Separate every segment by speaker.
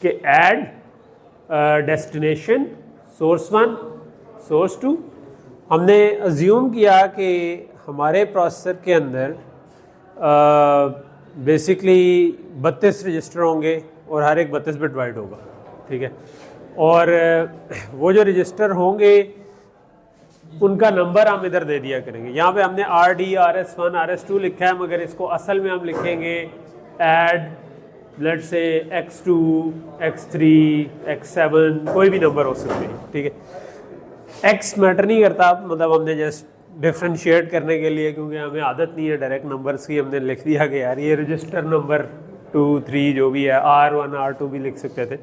Speaker 1: कि add destination source 1 source 2। हमने assume किया कि हमारे प्रोसेसर के अंदर बेसिकली 32 रजिस्टर होंगे और हर एक 32 बिट वाइड होगा, ठीक है। और वो जो रजिस्टर होंगे उनका नंबर हम इधर दे दिया करेंगे। यहाँ पे हमने RD RS1 RS2 लिखा है, मगर इसको असल में हम लिखेंगे add let's say X2 X3 X7, कोई भी नंबर हो सकते हैं, ठीक है। X मैटर नहीं करता, मतलब हमने जस्ट डिफ्रेंशिएट करने के लिए, क्योंकि हमें आदत नहीं है डायरेक्ट नंबर्स की, हमने लिख दिया कि यार ये रजिस्टर नंबर 2 3 जो भी है, R1 R2 भी लिख सकते थे।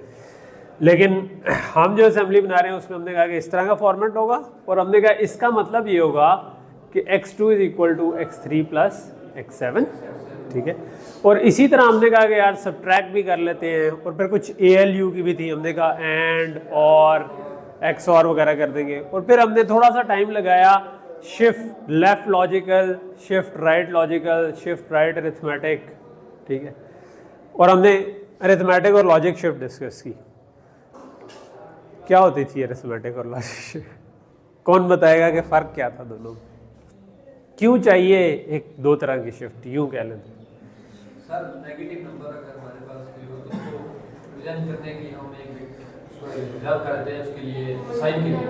Speaker 1: लेकिन हम जो असेंबली बना रहे हैं उसमें हमने कहा कि इस तरह का फॉर्मेट होगा, और हमने कहा इसका मतलब ये होगा कि X2 = X3 + X7, ठीक है। और इसी तरह हमने कहा कि यार सब्ट्रैक्ट भी कर लेते हैं, और फिर कुछ ALU की भी थी, हमने कहा एंड और XOR वगैरह कर देंगे। और फिर हमने थोड़ा सा टाइम लगाया shift left logical, shift right logical, shift right arithmetic, ठीक है। और हमने अरिथमेटिक और लॉजिक शिफ्ट डिस्कस की। क्या होती थी अरिथमेटिक और लॉजिक? कौन बताएगा कि फ़र्क क्या था दोनों? क्यों चाहिए एक दो तरह की शिफ्ट, यूँ कह लें
Speaker 2: सर। नेगेटिव नंबर अगर हमारे पास कोई हो तो उसको प्रेजेंट करने की हम एक उसको रिजर्व करते हैं उसके लिए साइन के लिए,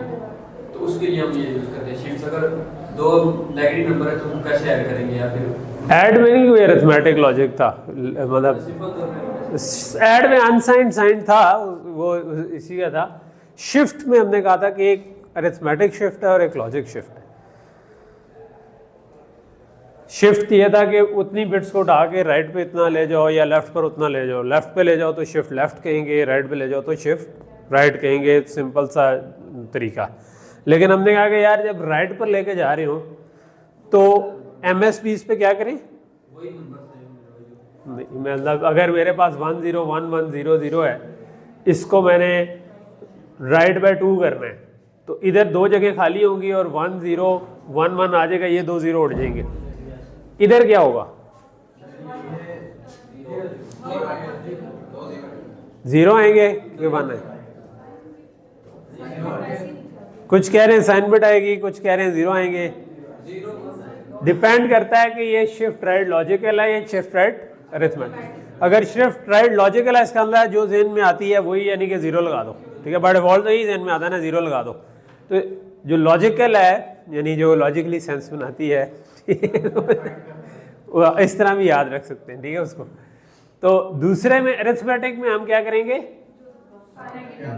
Speaker 2: तो उसके लिए हम ये यूज़ करते हैं शिफ्ट। अगर दो नेगेटिव नंबर है तो हम कैसे ऐड करेंगे, या फिर
Speaker 1: ऐड में नहीं कोई अरिथमेटिक लॉजिक था, मतलब ऐड में अनसाइंड साइन था, वो इसी का था। शिफ्ट में हमने कहा था कि एक अरिथमेटिक शिफ्ट है और एक लॉजिक शिफ्ट है। शिफ्ट ये था कि उतनी बिट्स को उठा के राइट पे इतना ले जाओ या लेफ्ट पर उतना ले जाओ। लेफ्ट पे ले जाओ तो शिफ्ट लेफ्ट कहेंगे, राइट पे ले जाओ तो शिफ्ट राइट कहेंगे, सिंपल सा तरीका। लेकिन हमने कहा कि यार जब राइट पर लेके जा रहे हो तो MSBs पे क्या करें?
Speaker 2: वही नंबर
Speaker 1: नहीं, मतलब अगर मेरे पास 1 0 1 1 0 0 है, इसको मैंने राइट बाय 2 करना है, तो इधर दो जगह खाली होंगी और 1 0 1 1 आ जाएगा, ये 2 0 उड़ जाएंगे। इधर क्या होगा? 0 आएंगे कि 1 है? कुछ कह रहे हैं साइन बिट आएगी, कुछ कह रहे हैं 0 आएंगे। डिपेंड करता है कि ये शिफ्ट राइट लॉजिकल है या शिफ्ट राइट अरिथमेटिक। अगर शिफ्ट राइट लॉजिकल है, इसका अंदर जो जेन में आती है वही, यानी कि 0 लगा दो, ठीक है। बाय डिफॉल्ट तो यही जेन में आता है ना, 0 लगा दो। तो जो लॉजिकल है, यानी जो लॉजिकली सेंस बनाती है वो इस तरह भी याद रख सकते हैं, ठीक है उसको। तो दूसरे में अरिथमेटिक में हम क्या करेंगे,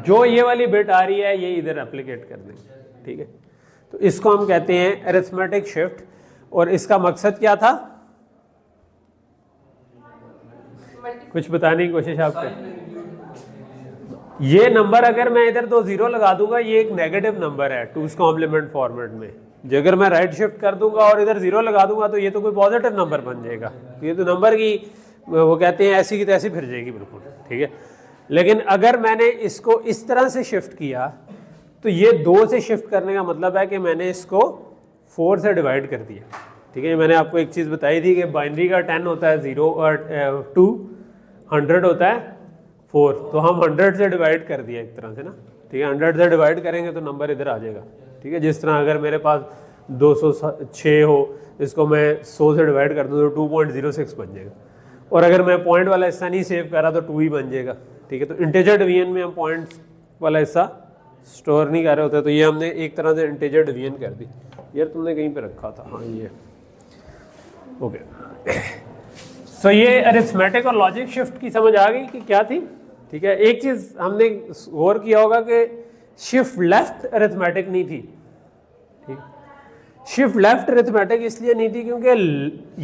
Speaker 1: जो ये वाली बिट आ रही है ये इधर एप्लीकेट कर देंगे, ठीक है। तो इसको हम कहते हैं अरिथमेटिक शिफ्ट। और इसका मकसद क्या था? कुछ बताने की कोशिश आप करें। ये नंबर अगर मैं इधर 2 0 लगा दूंगा, ये एक नेगेटिव नंबर है 2's कॉम्प्लीमेंट फॉर्मेट में। जो अगर मैं राइट शिफ्ट कर दूंगा और इधर 0 लगा दूंगा तो ये तो कोई पॉजिटिव नंबर बन जाएगा। ये तो नंबर की वो कहते हैं ऐसी की तैसी फिर जाएगी बिल्कुल, ठीक है। लेकिन अगर मैंने इसको इस तरह से शिफ्ट किया तो ये 2 से शिफ्ट करने का मतलब है कि मैंने इसको 4 से डिवाइड कर दिया, ठीक है। मैंने आपको एक चीज़ बताई थी कि बाइनरी का 10 होता है 0 और 2, 100 होता है 4, तो हम 100 से डिवाइड कर दिया एक तरह से ना, ठीक है। 100 से डिवाइड करेंगे तो नंबर इधर आ जाएगा, ठीक है। जिस तरह अगर मेरे पास 206 हो, इसको मैं 100 से डिवाइड कर दूँ तो 2.06 बन जाएगा। और अगर मैं पॉइंट वाला हिस्सा नहीं सेव करा तो 2 ही बन जाएगा, ठीक है। तो इंटीजर डिवीजन में हम पॉइंट्स वाला हिस्सा स्टोर नहीं कर रहे होते, तो ये हमने एक तरह से इंटीजर डिवीजन कर दी। यार तुमने कहीं पे रखा था, हाँ ये ओके। सो ये अरिथमेटिक और लॉजिक शिफ्ट की समझ आ गई कि क्या थी, ठीक है। एक चीज़ हमने गौर किया होगा कि शिफ्ट लेफ्ट अरिथमेटिक नहीं थी, ठीक। शिफ्ट लेफ्ट अरिथमेटिक इसलिए नहीं थी क्योंकि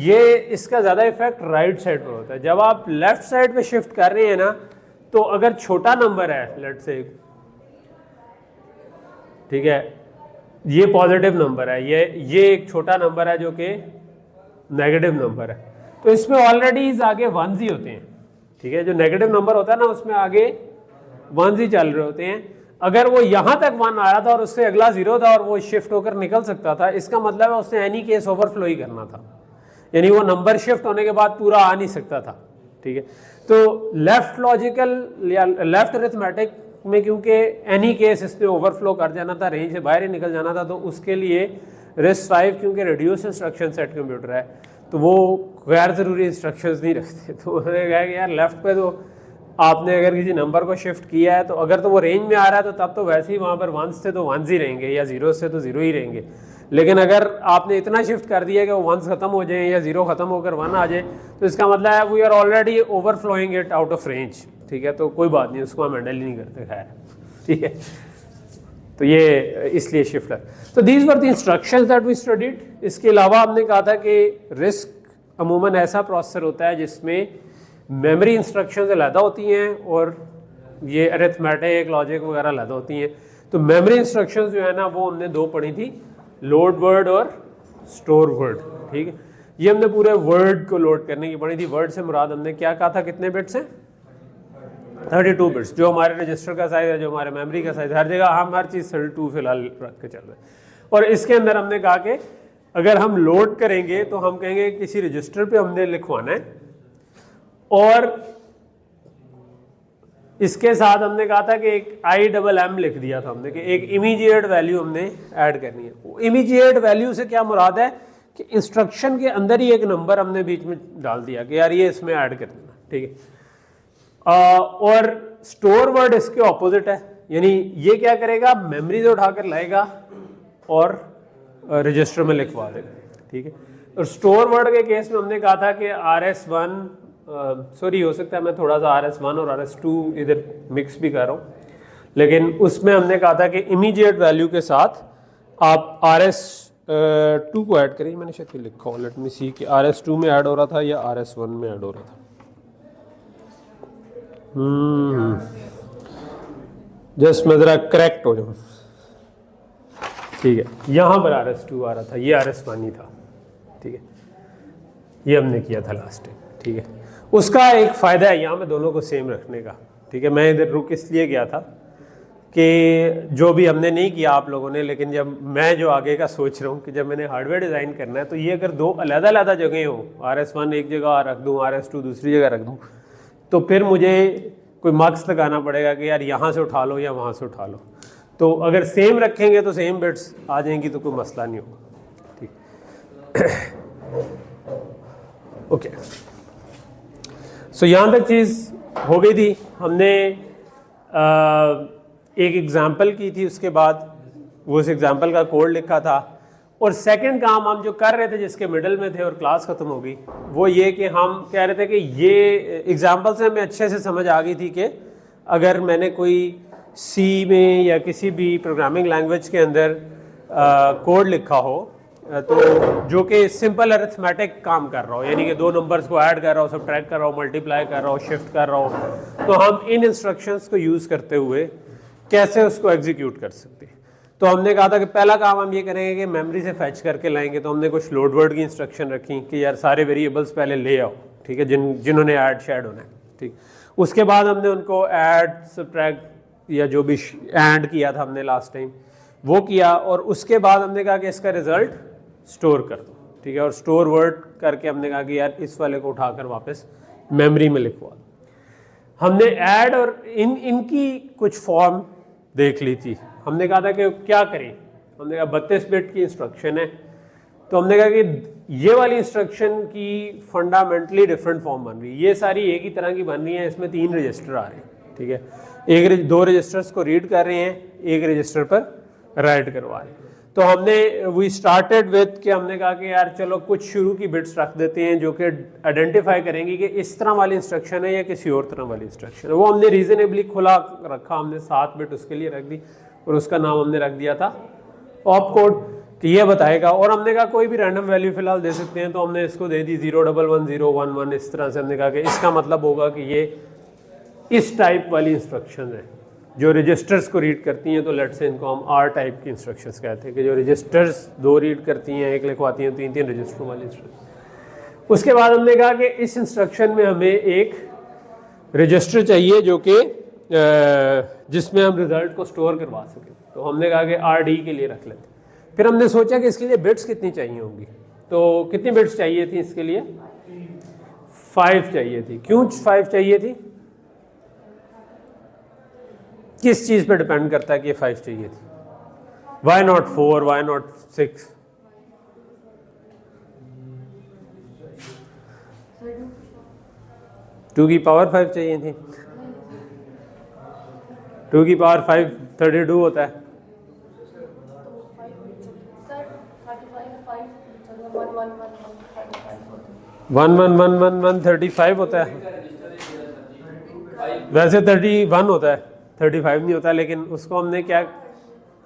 Speaker 1: ये इसका ज़्यादा इफेक्ट राइट साइड पर होता है। जब आप लेफ्ट साइड पे शिफ्ट कर रहे हैं ना, तो अगर छोटा नंबर है लेट से, ठीक है, ये पॉजिटिव नंबर है, ये एक छोटा नंबर है जो कि नेगेटिव नंबर है, तो इसमें ऑलरेडी आगे 1s ही होते हैं, ठीक है। जो नेगेटिव नंबर होता है ना उसमें आगे 1s ही चल रहे होते हैं। अगर वो यहाँ तक 1 आ रहा था और उससे अगला 0 था और वो शिफ्ट होकर निकल सकता था, इसका मतलब है उसने एनी केस ओवरफ्लो ही करना था, यानी वो नंबर शिफ्ट होने के बाद पूरा आ नहीं सकता था, ठीक है। तो लेफ्ट लॉजिकल या लेफ्ट अरिथमेटिक में क्योंकि एनी केस इसमें ओवरफ्लो कर जाना था, रेंज से बाहर ही निकल जाना था, तो उसके लिए RISC-V क्योंकि रिड्यूस इंस्ट्रक्शन सेट कंप्यूटर है तो वो गैर ज़रूरी इंस्ट्रक्शंस नहीं रखते। तो उन्होंने कहा कि यार लेफ्ट पे तो आपने अगर किसी नंबर को शिफ्ट किया है तो अगर तो वो रेंज में आ रहा है तो तब तो वैसे ही वहाँ पर वंस थे तो वंस ही रहेंगे या जीरो से तो जीरो ही रहेंगे, लेकिन अगर आपने इतना शिफ्ट कर दिया कि वो वंस खत्म हो जाए या जीरो खत्म होकर वन आ जाए तो इसका मतलब है we are already overflowing it out of range, ठीक है। तो कोई बात नहीं, उसको हम हैंडल ही नहीं करते, खैर, ठीक है। तो ये इसलिए शिफ्ट है। तो these were the instructions that we studied. इसके अलावा हमने कहा था कि RISC अमूमन ऐसा प्रोसेसर होता है जिसमें मेमोरी इंस्ट्रक्शंस अलग होती हैं और ये अरिथमेटिक लॉजिक वगैरह अलग होती हैं। तो मेमोरी इंस्ट्रक्शंस जो है ना वो हमने दो पढ़ी थी, लोड वर्ड और स्टोर वर्ड, ठीक है। ये हमने पूरे वर्ड को लोड करने की पढ़ी थी। वर्ड से मुराद हमने क्या कहा था, कितने बिट्स हैं, 32 बिट्स, जो हमारे रजिस्टर का साइज है, जो हमारे मेमोरी का साइज, हर जगह हम हर चीज़ 32 फिलहाल रख के चल रहे हैं। और इसके अंदर हमने कहा कि अगर हम लोड करेंगे तो हम कहेंगे किसी रजिस्टर पे हमने लिखवाना है और इसके साथ हमने कहा था कि एक IMM लिख दिया था हमने कि एक इमीडिएट वैल्यू हमने ऐड करनी है। इमीडिएट वैल्यू से क्या मुराद है कि इंस्ट्रक्शन के अंदर ही एक नंबर हमने बीच में डाल दिया कि यार ये इसमें ऐड कर देना, ठीक है। और स्टोर वर्ड इसके ऑपोजिट है, यानी ये क्या करेगा, मेमोरी से उठाकर लाएगा और रजिस्टर में लिखवा देगा, ठीक है। और स्टोर वर्ड के केस में हमने कहा था कि RS1 सॉरी हो सकता है मैं थोड़ा सा RS1 और RS2 इधर मिक्स भी कर रहा हूँ, लेकिन उसमें हमने कहा था कि इमीडिएट वैल्यू के साथ आप RS2 को ऐड करिए। मैंने शायद लिखा हो, लेट मी सी कि RS2 में ऐड हो रहा था या RS1 में ऐड हो रहा था। जस्ट मैं ज़रा करेक्ट हो जाऊँ, ठीक है। यहाँ पर RS2 आ रहा था, ये RS1 ही था, ठीक है। ये हमने किया था लास्ट टाइम, ठीक है। उसका एक फ़ायदा है यहाँ में दोनों को सेम रखने का, ठीक है। मैं इधर रुक इसलिए गया था कि जो भी हमने नहीं किया आप लोगों ने, लेकिन जब मैं जो आगे का सोच रहा हूँ कि जब मैंने हार्डवेयर डिज़ाइन करना है तो ये अगर दो अलग-अलग जगह हो, RS1 एक जगह रख दूँ, RS2 दूसरी जगह रख दूँ, तो फिर मुझे कोई मार्क्स लगाना पड़ेगा कि यार यहाँ से उठा लो या वहाँ से उठा लो। तो अगर सेम रखेंगे तो सेम बिट्स आ जाएंगी तो कोई मसला नहीं होगा, ठीक। ओके, सो यहाँ तक चीज़ हो गई थी। हमने एक एग्जाम्पल की थी, उसके बाद वो उस एग्जाम्पल का कोड लिखा था, और सेकंड काम हम जो कर रहे थे जिसके मिडल में थे और क्लास ख़त्म हो गई, वो ये कि हम कह रहे थे कि ये एग्जाम्पल से हमें अच्छे से समझ आ गई थी कि अगर मैंने कोई C में या किसी भी प्रोग्रामिंग लैंग्वेज के अंदर कोड लिखा हो तो जो कि सिंपल अरिथमेटिक काम कर रहा हो, यानी कि दो नंबर्स को ऐड कर रहा हो, सबट्रैक्ट कर रहा हो, मल्टीप्लाई कर रहा हो, शिफ्ट कर रहा हो, तो हम इन इंस्ट्रक्शंस को यूज़ करते हुए कैसे उसको एग्जीक्यूट कर सकते हैं। तो हमने कहा था कि पहला काम हम ये करेंगे कि मेमोरी से फैच करके लाएंगे। तो हमने कुछ लोड वर्ड की इंस्ट्रक्शन रखी कि यार सारे वेरिएबल्स पहले ले आओ, ठीक है, जिन्होंने ऐड शैड होना है, ठीक। उसके बाद हमने उनको ऐड, सबट्रैक्ट या जो भी एंड किया था हमने लास्ट टाइम वो किया, और उसके बाद हमने कहा कि इसका रिजल्ट स्टोर कर दो, ठीक है। और स्टोर वर्ड करके हमने कहा कि यार इस वाले को उठाकर वापस मेमोरी में लिखवा दो। हमने ऐड और इनकी कुछ फॉर्म देख ली थी। हमने कहा था कि क्या करें, हमने कहा 32 बिट की इंस्ट्रक्शन है, तो हमने कहा कि ये वाली इंस्ट्रक्शन की फंडामेंटली डिफरेंट फॉर्म बन रही है, ये सारी एक ही तरह की बन रही है, इसमें 3 रजिस्टर आ रहे हैं, ठीक है। दो रजिस्टर्स को रीड कर रहे हैं, एक रजिस्टर पर राइट करवा रहे हैं। तो हमने वी स्टार्टेड विद कि हमने कहा कि यार चलो कुछ शुरू की बिट्स रख देते हैं जो कि आइडेंटिफाई करेंगी कि इस तरह वाली इंस्ट्रक्शन है या किसी और तरह वाली इंस्ट्रक्शन है। वो हमने रीजनेबली खुला रखा, हमने 7 बिट उसके लिए रख दी और उसका नाम हमने रख दिया था ऑप कोड कि ये बताएगा। और हमने कहा कोई भी रैंडम वैल्यू फिलहाल दे सकते हैं, तो हमने इसको दे दी 0111011। इस तरह से हमने कहा कि इसका मतलब होगा कि ये इस टाइप वाली इंस्ट्रक्शन है जो रजिस्टर्स को रीड करती हैं। तो लेट से इनको हम R टाइप की इंस्ट्रक्शंस कहते हैं कि जो रजिस्टर्स 2 रीड करती हैं, 1 लिखवाती हैं, 3 रजिस्टरों वाली इंस्ट्रक्शन। उसके बाद हमने कहा कि इस इंस्ट्रक्शन में हमें एक रजिस्टर चाहिए जो कि जिसमें हम रिजल्ट को स्टोर करवा सकें। तो हमने कहा कि RD के लिए रख लेते। फिर हमने सोचा कि इसके लिए बिट्स कितनी चाहिए होंगी, तो कितनी बिट्स चाहिए थी इसके लिए, 5 चाहिए थी। क्यों 5 चाहिए थी? किस चीज़ पे डिपेंड करता है कि ये 5 चाहिए थी? Why not 4, why not 6? Two की पावर 5 चाहिए थी। 2 की पावर 5 32 होता है। One one one one one 35 होता है। वैसे 31 होता है, 35 नहीं होता, लेकिन उसको हमने क्या,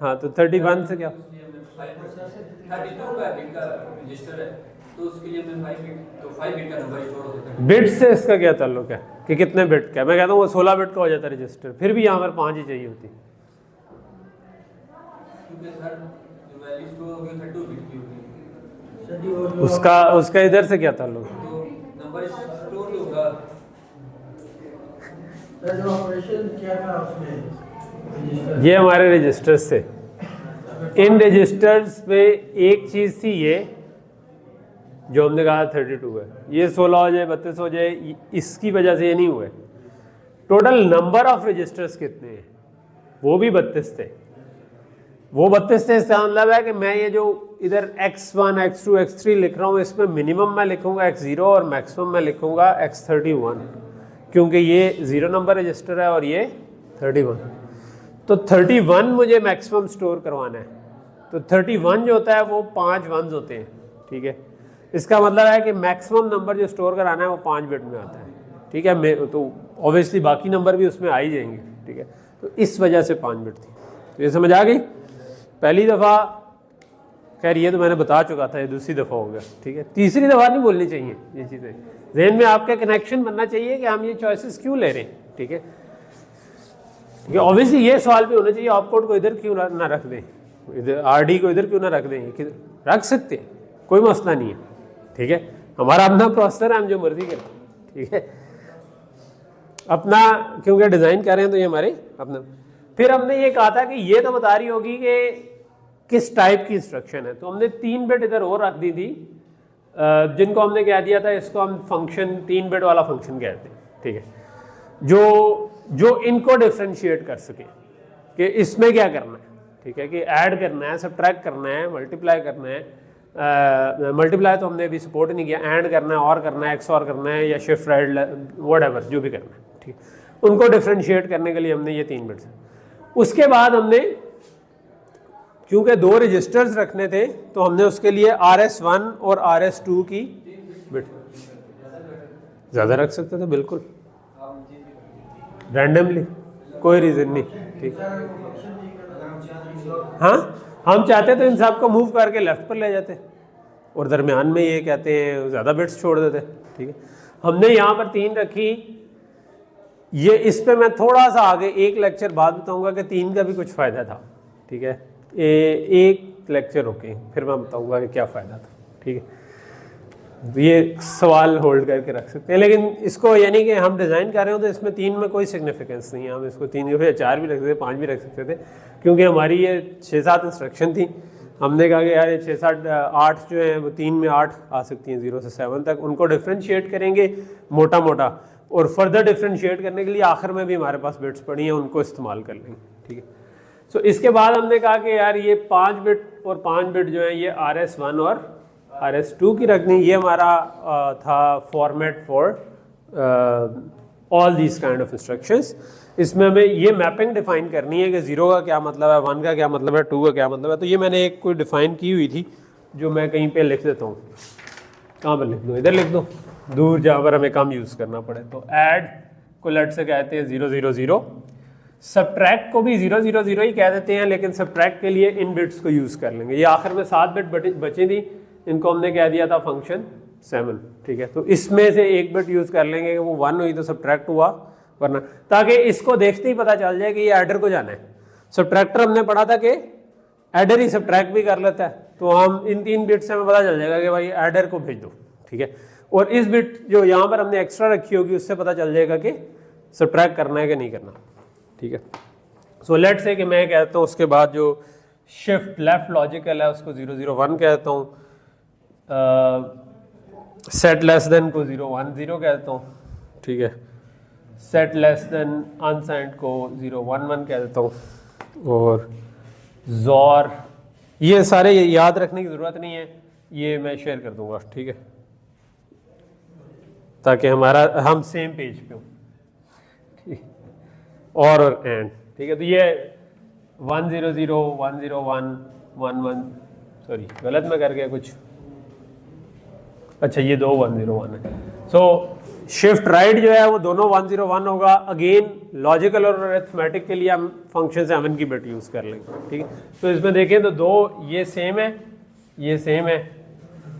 Speaker 1: हाँ तो 31 से क्या,
Speaker 2: 32 का बिट का रजिस्टर है तो उसके लिए मैं 5 बिट, तो 5 बिट का नंबर स्टोर होता है।
Speaker 1: बिट से इसका क्या ताल्लुक है कि कितने बिट का? मैं कहता हूँ वो 16 बिट का हो जाता है रजिस्टर, फिर भी यहाँ पर 5 ही चाहिए होती।
Speaker 2: क्योंकि सर जो वैल्यू स्टोर होगी 32 बिट की होगी।
Speaker 1: उसका इधर से क्या ताल्लुक?
Speaker 2: तो नंबर स्टोर होगा।
Speaker 3: जो ऑपरेशन किया था उसमें
Speaker 1: ये हमारे रजिस्टर्स थे। इन रजिस्टर्स में एक चीज़ थी ये जो हमने कहा 32 है, ये 16 हो जाए 32 हो जाए, इसकी वजह से ये नहीं हुए। टोटल नंबर ऑफ रजिस्टर्स कितने हैं? वो भी 32 थे। वो 32 थे, इसका मतलब है कि मैं ये जो इधर x1 x2 x3 लिख रहा हूँ, इसमें मिनिमम मैं लिखूंगा x0 और मैक्सिमम मैं लिखूंगा x31, क्योंकि ये 0 नंबर रजिस्टर है और ये 31। तो 31 मुझे मैक्सिमम स्टोर करवाना है, तो 31 जो होता है वो 5 वंस होते हैं, ठीक है। इसका मतलब है कि मैक्सिमम नंबर जो स्टोर कराना है वो 5 बिट में आता है, ठीक है। मैं तो ऑब्वियसली बाकी नंबर भी उसमें आ ही जाएंगे, ठीक है। तो इस वजह से 5 बिट थी। तो ये समझ आ गई पहली दफ़ा। खैर ये तो मैंने बता चुका था, ये दूसरी दफ़ा हो गया, ठीक है। तीसरी दफ़ा नहीं बोलनी चाहिए ये चीज़ें, जहन में आपका कनेक्शन बनना चाहिए कि हम ये चॉइसेस क्यों ले रहे हैं, ठीक है। क्योंकि ऑब्वियसली ये सवाल भी होना चाहिए ऑपकोड को इधर क्यों ना रख दें, इधर RD को इधर क्यों ना रख दें, रख सकते हैं, कोई मसला नहीं है, ठीक है। हमारा अपना प्रोसेसर है, हम जो मर्जी करें, ठीक है, अपना, क्योंकि डिज़ाइन कर रहे हैं तो ये हमारे अपना। फिर हमने ये कहा था कि ये तो बता रही होगी कि किस टाइप की इंस्ट्रक्शन है, तो हमने 3 बिट इधर और रख दी थी, जिनको हमने कह दिया था, इसको हम फंक्शन 3 बिट वाला फंक्शन कहते हैं, ठीक है, जो इनको डिफ्रेंशिएट कर सके कि इसमें क्या करना है, ठीक है, कि ऐड करना है, सब्ट्रैक्ट करना है, मल्टीप्लाई करना है। मल्टीप्लाई तो हमने अभी सपोर्ट नहीं किया, ऐड करना है, और करना है, XOR करना है, या शिफ्ट राइट व्हाटएवर जो भी करना है, ठीक। उनको डिफ्रेंशिएट करने के लिए हमने ये 3 बिट्स। उसके बाद हमने क्योंकि 2 रजिस्टर्स रखने थे तो हमने उसके लिए RS1 और RS2 की बिट ज़्यादा रख सकते थे, बिल्कुल रैंडमली, कोई रीज़न नहीं, ठीक। हाँ, हम चाहते तो इन सब को मूव करके लेफ्ट पर ले जाते और दरमियान में ये कहते हैं ज़्यादा बिट्स छोड़ देते, ठीक है। हमने यहाँ पर 3 रखी। ये इस पे मैं थोड़ा सा आगे एक लेक्चर बाद बताऊंगा कि 3 का भी कुछ फ़ायदा था, ठीक है। एक लेक्चर रोके फिर मैं बताऊंगा कि क्या फ़ायदा था, ठीक है। ये सवाल होल्ड करके रख सकते हैं, लेकिन इसको यानी कि हम डिज़ाइन कर रहे हो तो इसमें 3 में कोई सिग्निफिकेंस नहीं है। हम इसको 3 या 4 भी रख सकते थे, 5 भी रख सकते थे, क्योंकि हमारी ये 6-7 इंस्ट्रक्शन थी। हमने कहा कि यार ये 6-7 8 जो है वो 3 में 8 आ सकती हैं, 0 से 7 तक। उनको डिफ्रेंशिएट करेंगे मोटा मोटा, और फर्दर डिफ्रेंशिएट करने के लिए आखिर में भी हमारे पास बिट्स पड़ी हैं, उनको इस्तेमाल कर लेंगे, ठीक है। सो इसके बाद हमने कहा कि यार ये 5 बिट और 5 बिट जो है ये RS1 और RS2 की रखनी। ये हमारा था format for all these kind of instructions. इसमें हमें ये मैपिंग डिफाइन करनी है कि 0 का क्या मतलब है, 1 का क्या मतलब है, 2 का क्या मतलब है। तो ये मैंने एक कोई डिफाइन की हुई थी जो मैं कहीं पे लिख देता हूँ। कहाँ पर लिख दूँ? इधर लिख दूँ, दूर जहाँ पर हमें कम यूज़ करना पड़े। तो ऐड को लेट से कहते हैं 0 0 0, सब्ट्रैक्ट को भी 0 0 0 ही कह देते हैं, लेकिन सब्ट्रैक्ट के लिए इन बिट्स को यूज़ कर लेंगे। ये आखिर में 7 बिट बची थी, इनको हमने कह दिया था फंक्शन 7, ठीक है। तो इसमें से एक बिट यूज़ कर लेंगे कि वो 1 हुई तो सब्ट्रैक्ट हुआ, वरना, ताकि इसको देखते ही पता चल जाए कि ये एडर को जाना है। सब्ट्रैक्टर हमने पढ़ा था कि एडर ही सब्ट्रैक्ट भी कर लेता है, तो हम इन 3 बिट से हमें पता चल जाएगा कि भाई एडर को भेज दो, ठीक है। और इस बिट जो यहाँ पर हमने एक्स्ट्रा रखी होगी उससे पता चल जाएगा कि सब्ट्रैक्ट करना है कि नहीं करना, ठीक है। सो लेट से कि मैं कहता हूँ उसके बाद जो शिफ्ट लेफ्ट लॉजिकल है उसको 0 0 1 कहता हूँ, सेट लेस देन को 0 1 0 कहता हूँ, ठीक है। सेट लेस देन अनसाइंड को 0 1 1 कह देता हूँ। और ज़ोर, ये सारे याद रखने की ज़रूरत नहीं है, ये मैं शेयर कर दूंगा, ठीक है, ताकि हम सेम पेज पे हो, ठीक। और एंड, ठीक है। तो ये 1 0 0 1 0 1 1 1, सॉरी गलत मैं कर गया कुछ, अच्छा ये दो 1 0 1 है। सो शिफ्ट राइट जो है वो दोनों 1 0 1 होगा। अगेन लॉजिकल और अरिथमेटिक के लिए हम फंक्शन 7 की बिट यूज़ कर लेंगे, ठीक है। तो इसमें देखें तो दो ये सेम है, ये सेम है,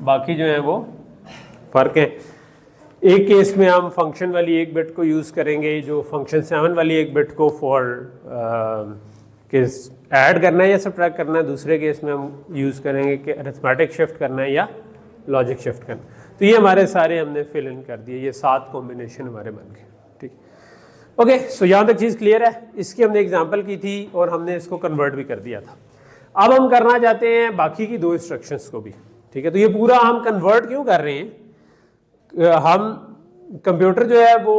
Speaker 1: बाकी जो है वो फ़र्क है। एक केस में हम फंक्शन वाली एक बिट को यूज़ करेंगे, जो फंक्शन 7 वाली एक बिट को फॉर केस ऐड करना है या सब्ट्रैक्ट करना है। दूसरे केस में हम यूज़ करेंगे कि अरिथमेटिक शिफ्ट करना है या लॉजिक शिफ्ट करना। तो ये हमारे सारे हमने फिल इन कर दिए, ये 7 कॉम्बिनेशन हमारे बन गए, ठीक। ओके, सो यहाँ तक चीज़ क्लियर है। इसकी हमने एग्जांपल की थी और हमने इसको कन्वर्ट भी कर दिया था। अब हम करना चाहते हैं बाकी की दो इंस्ट्रक्शंस को भी, ठीक है। तो ये पूरा हम कन्वर्ट क्यों कर रहे हैं, हम कंप्यूटर जो है वो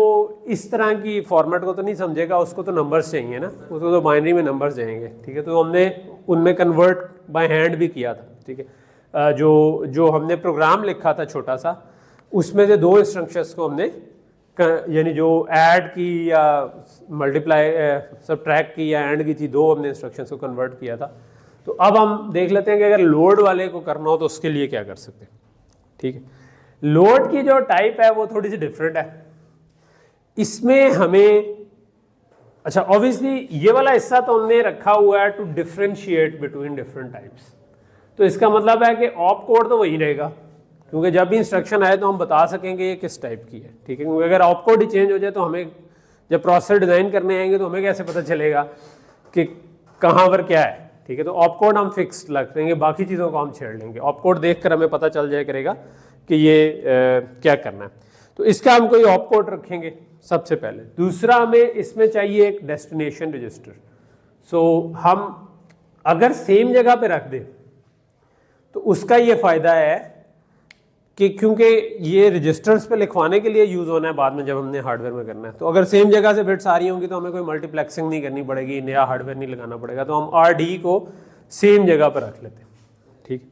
Speaker 1: इस तरह की फॉर्मेट को तो नहीं समझेगा, उसको तो नंबर्स चाहिए ना, उसको तो बाइनरी में नंबर्स जाएंगे, ठीक है। तो हमने उनमें कन्वर्ट बाय हैंड भी किया था, ठीक है। जो हमने प्रोग्राम लिखा था छोटा सा, उसमें से दो इंस्ट्रक्शंस को हमने यानी जो ऐड की या मल्टीप्लाई सब्ट्रैक्ट की या एंड की थी, दो हमने इंस्ट्रक्शंस को कन्वर्ट किया था। तो अब हम देख लेते हैं कि अगर लोड वाले को करना हो तो उसके लिए क्या कर सकते हैं, ठीक है। लोड की जो टाइप है वो थोड़ी सी डिफरेंट है। इसमें हमें, अच्छा ऑब्वियसली ये वाला हिस्सा तो हमने रखा हुआ है to differentiate between different types. तो इसका मतलब है कि ऑप कोड तो वही रहेगा, क्योंकि जब भी इंस्ट्रक्शन आए तो हम बता सकेंगे ये किस टाइप की है, ठीक है। क्योंकि अगर ऑप कोड ही चेंज हो जाए तो हमें जब प्रोसेसर डिज़ाइन करने आएंगे तो हमें कैसे पता चलेगा कि कहाँ पर क्या है, ठीक है। तो ऑप कोड हम फिक्स रख देंगे, बाकी चीज़ों को हम छेड़ लेंगे। ऑप कोड देख कर हमें पता चल जाए करेगा कि ये क्या करना है। तो इसका हम कोई ऑप कोड रखेंगे सबसे पहले। दूसरा हमें इसमें चाहिए एक डेस्टिनेशन रजिस्टर। सो हम अगर सेम जगह पे रख दें तो उसका ये फ़ायदा है कि क्योंकि ये रजिस्टर्स पे लिखवाने के लिए यूज़ होना है बाद में जब हमने हार्डवेयर में करना है। तो अगर सेम जगह से बिट्स आ रही होंगी तो हमें कोई मल्टीप्लेक्सिंग नहीं करनी पड़ेगी, नया हार्डवेयर नहीं लगाना पड़ेगा। तो हम RD को सेम जगह पर रख लेते हैं, ठीक।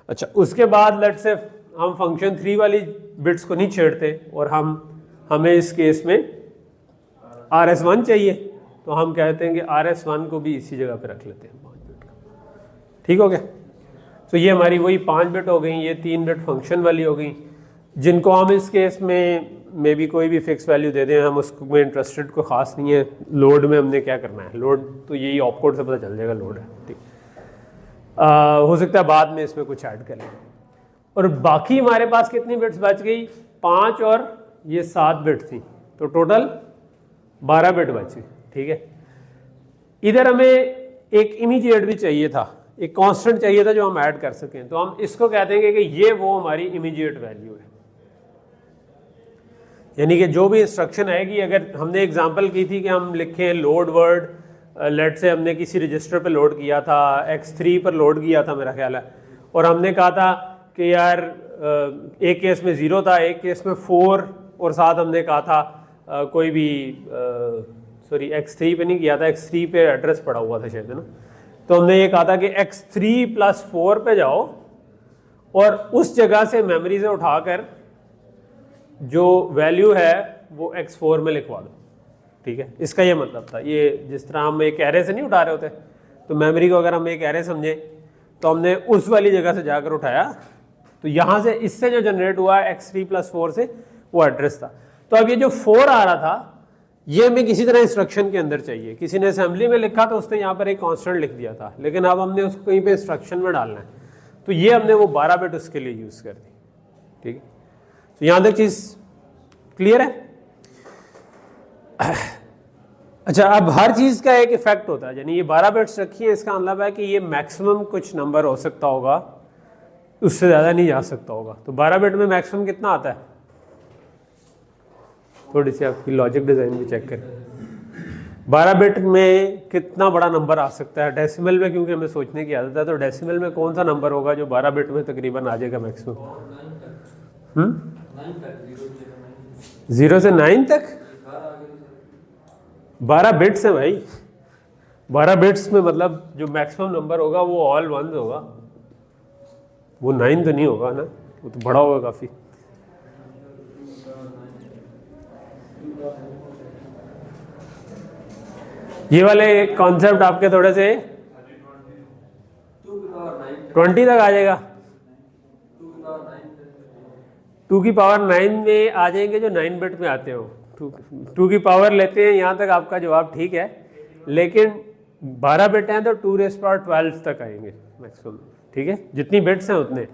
Speaker 1: अच्छा, उसके बाद लेट्स से हम फंक्शन 3 वाली बिट्स को नहीं छेड़ते और हमें इस केस में RS1 चाहिए, तो हम कहते हैं कि RS1 को भी इसी जगह पर रख लेते हैं 5 बिट का, ठीक हो गया। तो ये हमारी वही 5 बिट हो गई, ये 3 बिट फंक्शन वाली हो गई, जिनको हम इस केस में भी कोई भी फिक्स वैल्यू दे दें, हम उसको में इंटरेस्टेड को खास नहीं है। लोड में हमने क्या करना है, लोड तो यही ऑप कोड से पता चल जाएगा लोड है, ठीक। हो सकता है बाद में इसमें कुछ ऐड करें। और बाकी हमारे पास कितनी बिट्स बच गई, 5 और ये 7 बिट थी, तो टोटल 12 बिट बची, ठीक है। इधर हमें एक इमीडिएट भी चाहिए था, एक कांस्टेंट चाहिए था जो हम ऐड कर सकें। तो हम इसको कहते हैं कि ये वो हमारी इमीडिएट वैल्यू है, यानी कि जो भी इंस्ट्रक्शन आएगी, अगर हमने एग्जांपल की थी कि हम लिखें लोड वर्ड, लेट से हमने किसी रजिस्टर पे लोड किया था, X3 पर लोड किया था मेरा ख्याल है, और हमने कहा था कि यार एक केस में 0 था, एक केस में 4, और साथ हमने कहा था कोई भी सॉरी X3 पे नहीं किया था, X3 पे एड्रेस पड़ा हुआ था शायद, है ना। तो हमने ये कहा था कि X3 + 4 पे जाओ और उस जगह से मेमोरी से उठाकर जो वैल्यू है वो X4 में लिखवा दो, ठीक है। इसका ये मतलब था, ये जिस तरह हम एक एरे से नहीं उठा रहे होते, तो मेमोरी को अगर हम एक एरे समझे तो हमने उस वाली जगह से जाकर उठाया, तो यहाँ से इससे जो जनरेट हुआ X3 + 4 से वो एड्रेस था। तो अब ये जो 4 आ रहा था ये हमें किसी तरह इंस्ट्रक्शन के अंदर चाहिए। किसी ने असेंबली में लिखा तो उसने यहाँ पर एक कांस्टेंट लिख दिया था, लेकिन अब हमने उसको कहीं पे इंस्ट्रक्शन में डालना है, तो ये हमने वो 12 बिट उसके लिए यूज़ कर दी, ठीक है। तो यहाँ तक चीज़ क्लियर है। अच्छा, अब हर चीज़ का एक इफेक्ट होता है, यानी ये 12 बिट्स रखी है, इसका मतलब है कि ये मैक्सिमम कुछ नंबर हो सकता होगा, उससे ज़्यादा नहीं जा सकता होगा। तो 12 बिट में मैक्सिमम कितना आता है, थोड़ी सी आपकी लॉजिक डिज़ाइन भी चेक करें। 12 बिट में कितना बड़ा नंबर आ सकता है डेसिमल में, क्योंकि हमें सोचने की आदत है, तो डेसिमल में कौन सा नंबर होगा जो 12 बिट में तकरीबन आ जाएगा मैक्सिमम।
Speaker 2: 9 तक 0 से लेकर 9
Speaker 1: 0 से 9 तक
Speaker 2: 12 आगे तो सर
Speaker 1: 12 बिट्स है भाई। 12 बिट्स में मतलब जो मैक्सिमम नंबर होगा वो ऑल वंस होगा, वो 9 तो नहीं होगा ना, वो तो बड़ा होगा काफ़ी। ये वाले कॉन्सेप्ट आपके थोड़े से
Speaker 2: 2 की पावर 9
Speaker 1: 20 तक आ जाएगा।
Speaker 2: 2 की पावर 9
Speaker 1: 2 की पावर 9 में आ जाएंगे जो 9 बिट में आते हो। 2 की पावर लेते हैं, यहाँ तक आपका जवाब ठीक है, लेकिन 12 बिट हैं तो 2 रेज़ पावर 12 तक आएंगे मैक्सिमम, ठीक है, जितनी बिट्स हैं उतने।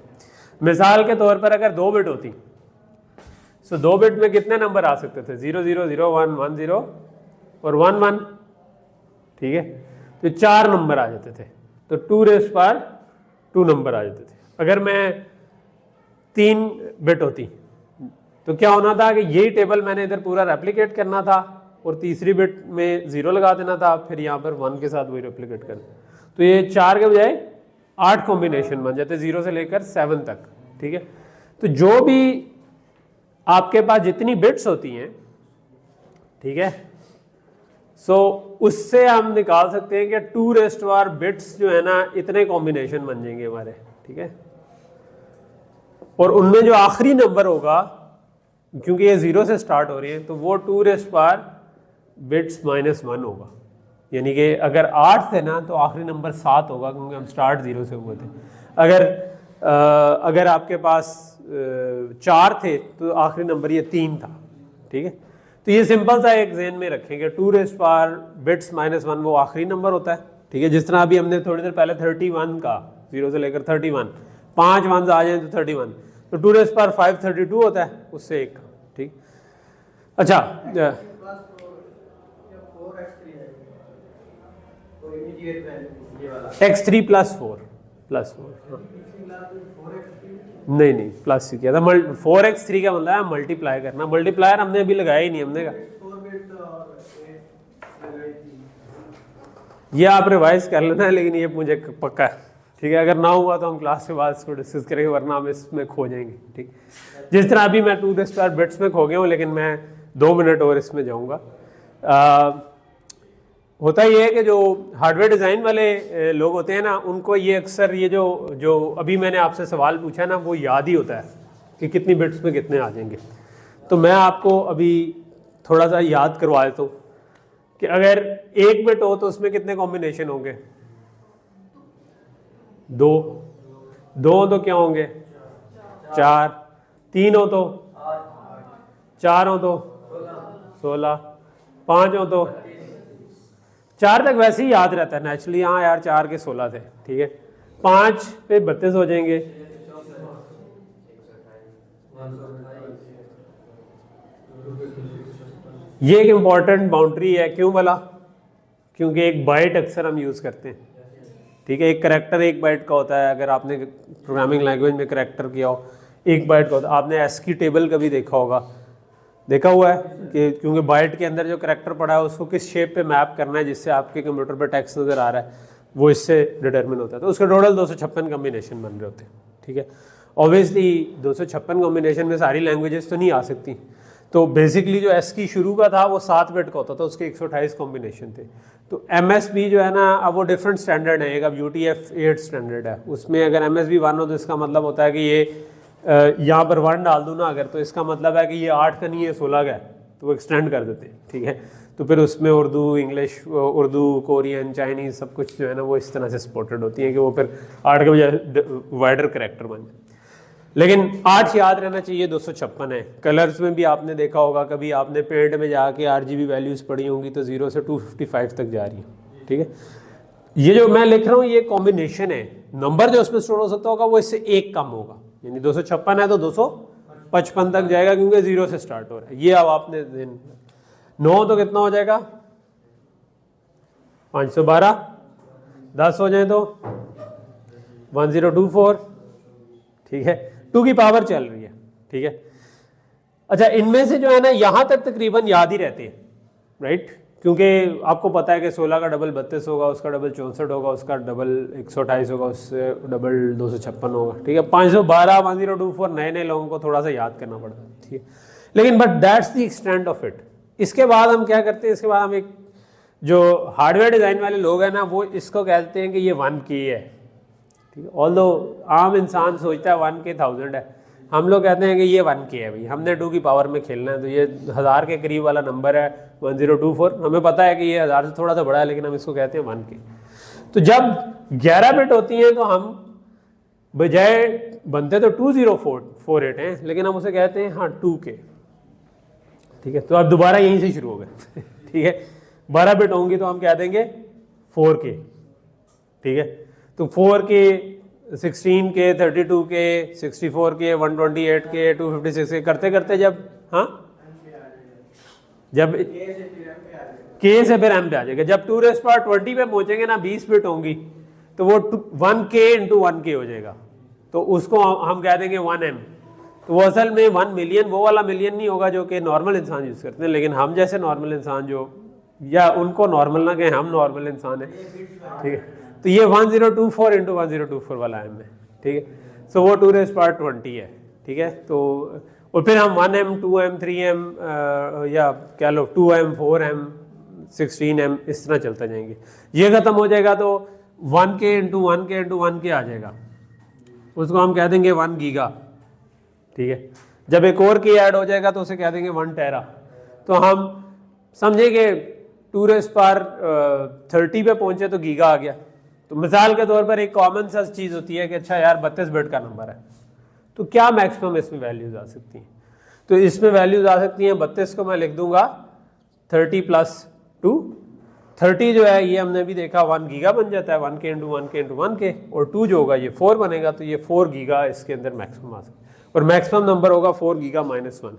Speaker 1: मिसाल के तौर पर अगर 2 बिट होती तो 2 बिट में कितने नंबर आ सकते थे? 0 0 0 1 1 0 और 1 1, ठीक है, तो 4 नंबर आ जाते थे, तो 2 रेज़ पावर 2 नंबर आ जाते थे। अगर मैं 3 बिट होती तो क्या होना था कि यही टेबल मैंने इधर पूरा रेप्लिकेट करना था और तीसरी बिट में 0 लगा देना था, फिर यहाँ पर 1 के साथ वही रेप्लिकेट करना, तो ये 4 के बजाय 8 कॉम्बिनेशन बन जाते, 0 से लेकर 7 तक, ठीक है। तो जो भी आपके पास जितनी बिट्स होती हैं, ठीक है, सो उससे हम निकाल सकते हैं कि 2 रेज़ टू पावर बिट्स जो है ना, इतने कॉम्बिनेशन बन जाएंगे हमारे, ठीक है। और उनमें जो आखिरी नंबर होगा, क्योंकि ये 0 से स्टार्ट हो रही है, तो वो 2 रेज़ टू पावर बिट्स -1 होगा, यानी कि अगर 8 थे ना तो आखिरी नंबर 7 होगा, क्योंकि हम स्टार्ट 0 से हुए थे। अगर आपके पास 4 थे तो आखिरी नंबर ये 3 था, ठीक है। तो ये सिंपल सा एक ज़हन में रखेंगे, 2 रेज़ टू पावर बिट्स -1 वो आखिरी नंबर होता है, ठीक है। जिस तरह अभी हमने थोड़ी देर पहले 31 का, 0 से लेकर 31, 5 1 आ जाए तो 31, तो 2 रेज़ टू पावर 5 32 होता है, उससे एक, ठीक। अच्छा, x3 +4 नहीं नहीं प्लस ही किया था। 4x3 का मतलब है मल्टीप्लाई करना, मल्टीप्लायर हमने अभी लगाया ही नहीं, हमने कहा ये आप रिवाइज कर लेना है, लेकिन ये मुझे पक्का है, ठीक है। अगर ना हुआ तो हम क्लास के बाद इसको डिस्कस करेंगे, वरना हम इसमें खो जाएंगे, ठीक। जिस तरह अभी मैं 2 रेज़ टू पावर बिट्स में खो गया हूँ, लेकिन मैं 2 मिनट और इसमें जाऊँगा। होता ये है कि जो हार्डवेयर डिज़ाइन वाले लोग होते हैं ना, उनको ये अक्सर ये जो अभी मैंने आपसे सवाल पूछा ना, वो याद ही होता है कि कितनी बिट्स में कितने आ जाएंगे। तो मैं आपको अभी थोड़ा सा याद करवा देता हूँ कि अगर 1 बिट हो तो उसमें कितने कॉम्बिनेशन होंगे? 2 हो तो क्या होंगे? 4, 3 हो तो 4 हो तो 16, 5 हो तो 4 तक वैसे ही याद रहता है नेचुरली, हाँ यार 4 के 16 थे, ठीक है। 5 पे 32 हो जाएंगे, ये एक इम्पॉर्टेंट बाउंड्री है। क्यों भला? क्योंकि एक बाइट अक्सर हम यूज़ करते हैं, ठीक है। एक करैक्टर 1 बाइट का होता है, अगर आपने प्रोग्रामिंग लैंग्वेज में करैक्टर किया हो 1 बाइट का होता है। आपने ASCII टेबल कभी देखा होगा, देखा हुआ है कि क्योंकि बाइट के अंदर जो करैक्टर पड़ा है उसको किस शेप पे मैप करना है जिससे आपके कंप्यूटर पे टेक्स्ट नज़र आ रहा है, वो इससे डिटरमिन होता है। तो उसके टोटल 256 कॉम्बिनेशन बन रहे होते हैं, ठीक है। ऑब्वियसली 256 कॉम्बिनेशन में सारी लैंग्वेजेस तो नहीं आ सकती, तो बेसिकली जो ASCII शुरू का था वो 7 बिट का होता था, उसके 128 कॉम्बिनेशन थे। तो MSB जो है ना, अब वो डिफरेंट स्टैंडर्ड है, एक अब UTF-8 स्टैंडर्ड है, उसमें अगर MSB 1 हो तो इसका मतलब होता है कि ये यहाँ पर 1 डाल दूँ ना अगर, तो इसका मतलब है कि ये 8 का नहीं है 16 का है, तो वो एक्सटेंड कर देते हैं, ठीक है। तो फिर उसमें Urdu, English, Urdu, Korean, Chinese सब कुछ जो है ना वो इस तरह से सपोर्टेड होती है कि वो फिर 8 के बजाय वाइडर करैक्टर बन जाए। लेकिन 8 याद रहना चाहिए, 256 है। कलर्स में भी आपने देखा होगा, कभी आपने पेंट में जाके RGB वैल्यूज़ पढ़ी होंगी तो 0 से 255 तक जा रही है, ठीक है। ये जो मैं लिख रहा हूँ ये कॉम्बिनेशन है, नंबर जो उसमें स्टोर हो सकता होगा वो इससे 1 कम होगा, यानी 256 है तो 255 तक जाएगा, क्योंकि 0 से स्टार्ट हो रहा है। ये अब आपने 9 तो कितना हो जाएगा? 512, 10 हो जाए तो 1024, ठीक है। 2 की पावर चल रही है, ठीक है। अच्छा, इनमें से जो है ना यहाँ तक तकरीबन याद ही रहते हैं, राइट। क्योंकि आपको पता है कि 16 का डबल 32 होगा, उसका डबल 64 होगा, उसका डबल 128 होगा, उससे डबल 256 होगा, ठीक है। 512 1024 नए नए लोगों को थोड़ा सा याद करना पड़ता है, ठीक है। लेकिन but that's the extent of it. इसके बाद हम क्या करते हैं, इसके बाद हम एक जो हार्डवेयर डिज़ाइन वाले लोग हैं ना, वो इसको कहते हैं कि ये 1K है, ठीक है। ऑल्दो आम इंसान सोचता है 1K 1000 है, हम लोग कहते हैं कि ये 1K है भाई, हमने 2 की पावर में खेलना है, तो ये 1000 के करीब वाला नंबर है 1024। हमें पता है कि ये 1000 से थोड़ा सा बड़ा है, लेकिन हम इसको कहते हैं 1K। तो जब 11 बिट होती हैं तो हम बजाय बनते तो 2048 हैं, लेकिन हम उसे कहते हैं हाँ 2K, ठीक है। तो अब दोबारा यहीं से शुरू हो गए ठीक है। 12 बिट होंगी तो हम कह देंगे 4K, ठीक है। तो 4K 16K 32K 64K 128K 256K करते करते जब हाँ जब K से फिर M पे आ जाएगा। जब 2 रेज़ पावर 20 पे पहुंचेंगे ना, 20 बिट होंगी, तो वो 1K इंटू 1K हो जाएगा, तो उसको हम कह देंगे 1M। तो वो असल में 1 मिलियन वो वाला मिलियन नहीं होगा जो कि नॉर्मल इंसान यूज़ करते हैं, लेकिन हम जैसे नॉर्मल इंसान जो, या उनको नॉर्मल ना कहें, हम नॉर्मल इंसान हैं, ठीक है। तो ये 1024 इंटू 1024 वाला M है, ठीक है। सो वो 2 रेज़ पावर 20 है, ठीक है। तो और फिर हम 1M 2M 3M या कह लो 2M 4M 16M इस तरह चलते जाएंगे। ये ख़त्म हो जाएगा तो 1K into 1K into 1K आ जाएगा, उसको हम कह देंगे 1 गीगा, ठीक है। जब एक और K ऐड हो जाएगा तो उसे कह देंगे 1 टेरा। तो हम समझेंगे 2 रेज़ पावर 30 पे पहुंचे तो गीगा आ गया। तो मिसाल के तौर पर एक कॉमन सा चीज़ होती है कि अच्छा यार 32 बिट का नंबर है, तो क्या मैक्सिमम इसमें वैल्यूज आ सकती हैं। तो इसमें वैल्यूज आ सकती हैं 32 को मैं लिख दूंगा 30 प्लस 2। 30 जो है ये हमने भी देखा 1 गीगा बन जाता है, 1K into 1K into 1K, और 2 जो होगा ये 4 बनेगा, तो ये 4 गीगा इसके अंदर मैक्सिमम आ सकता है। और मैक्सिमम नंबर होगा 4 गीगा माइनस 1।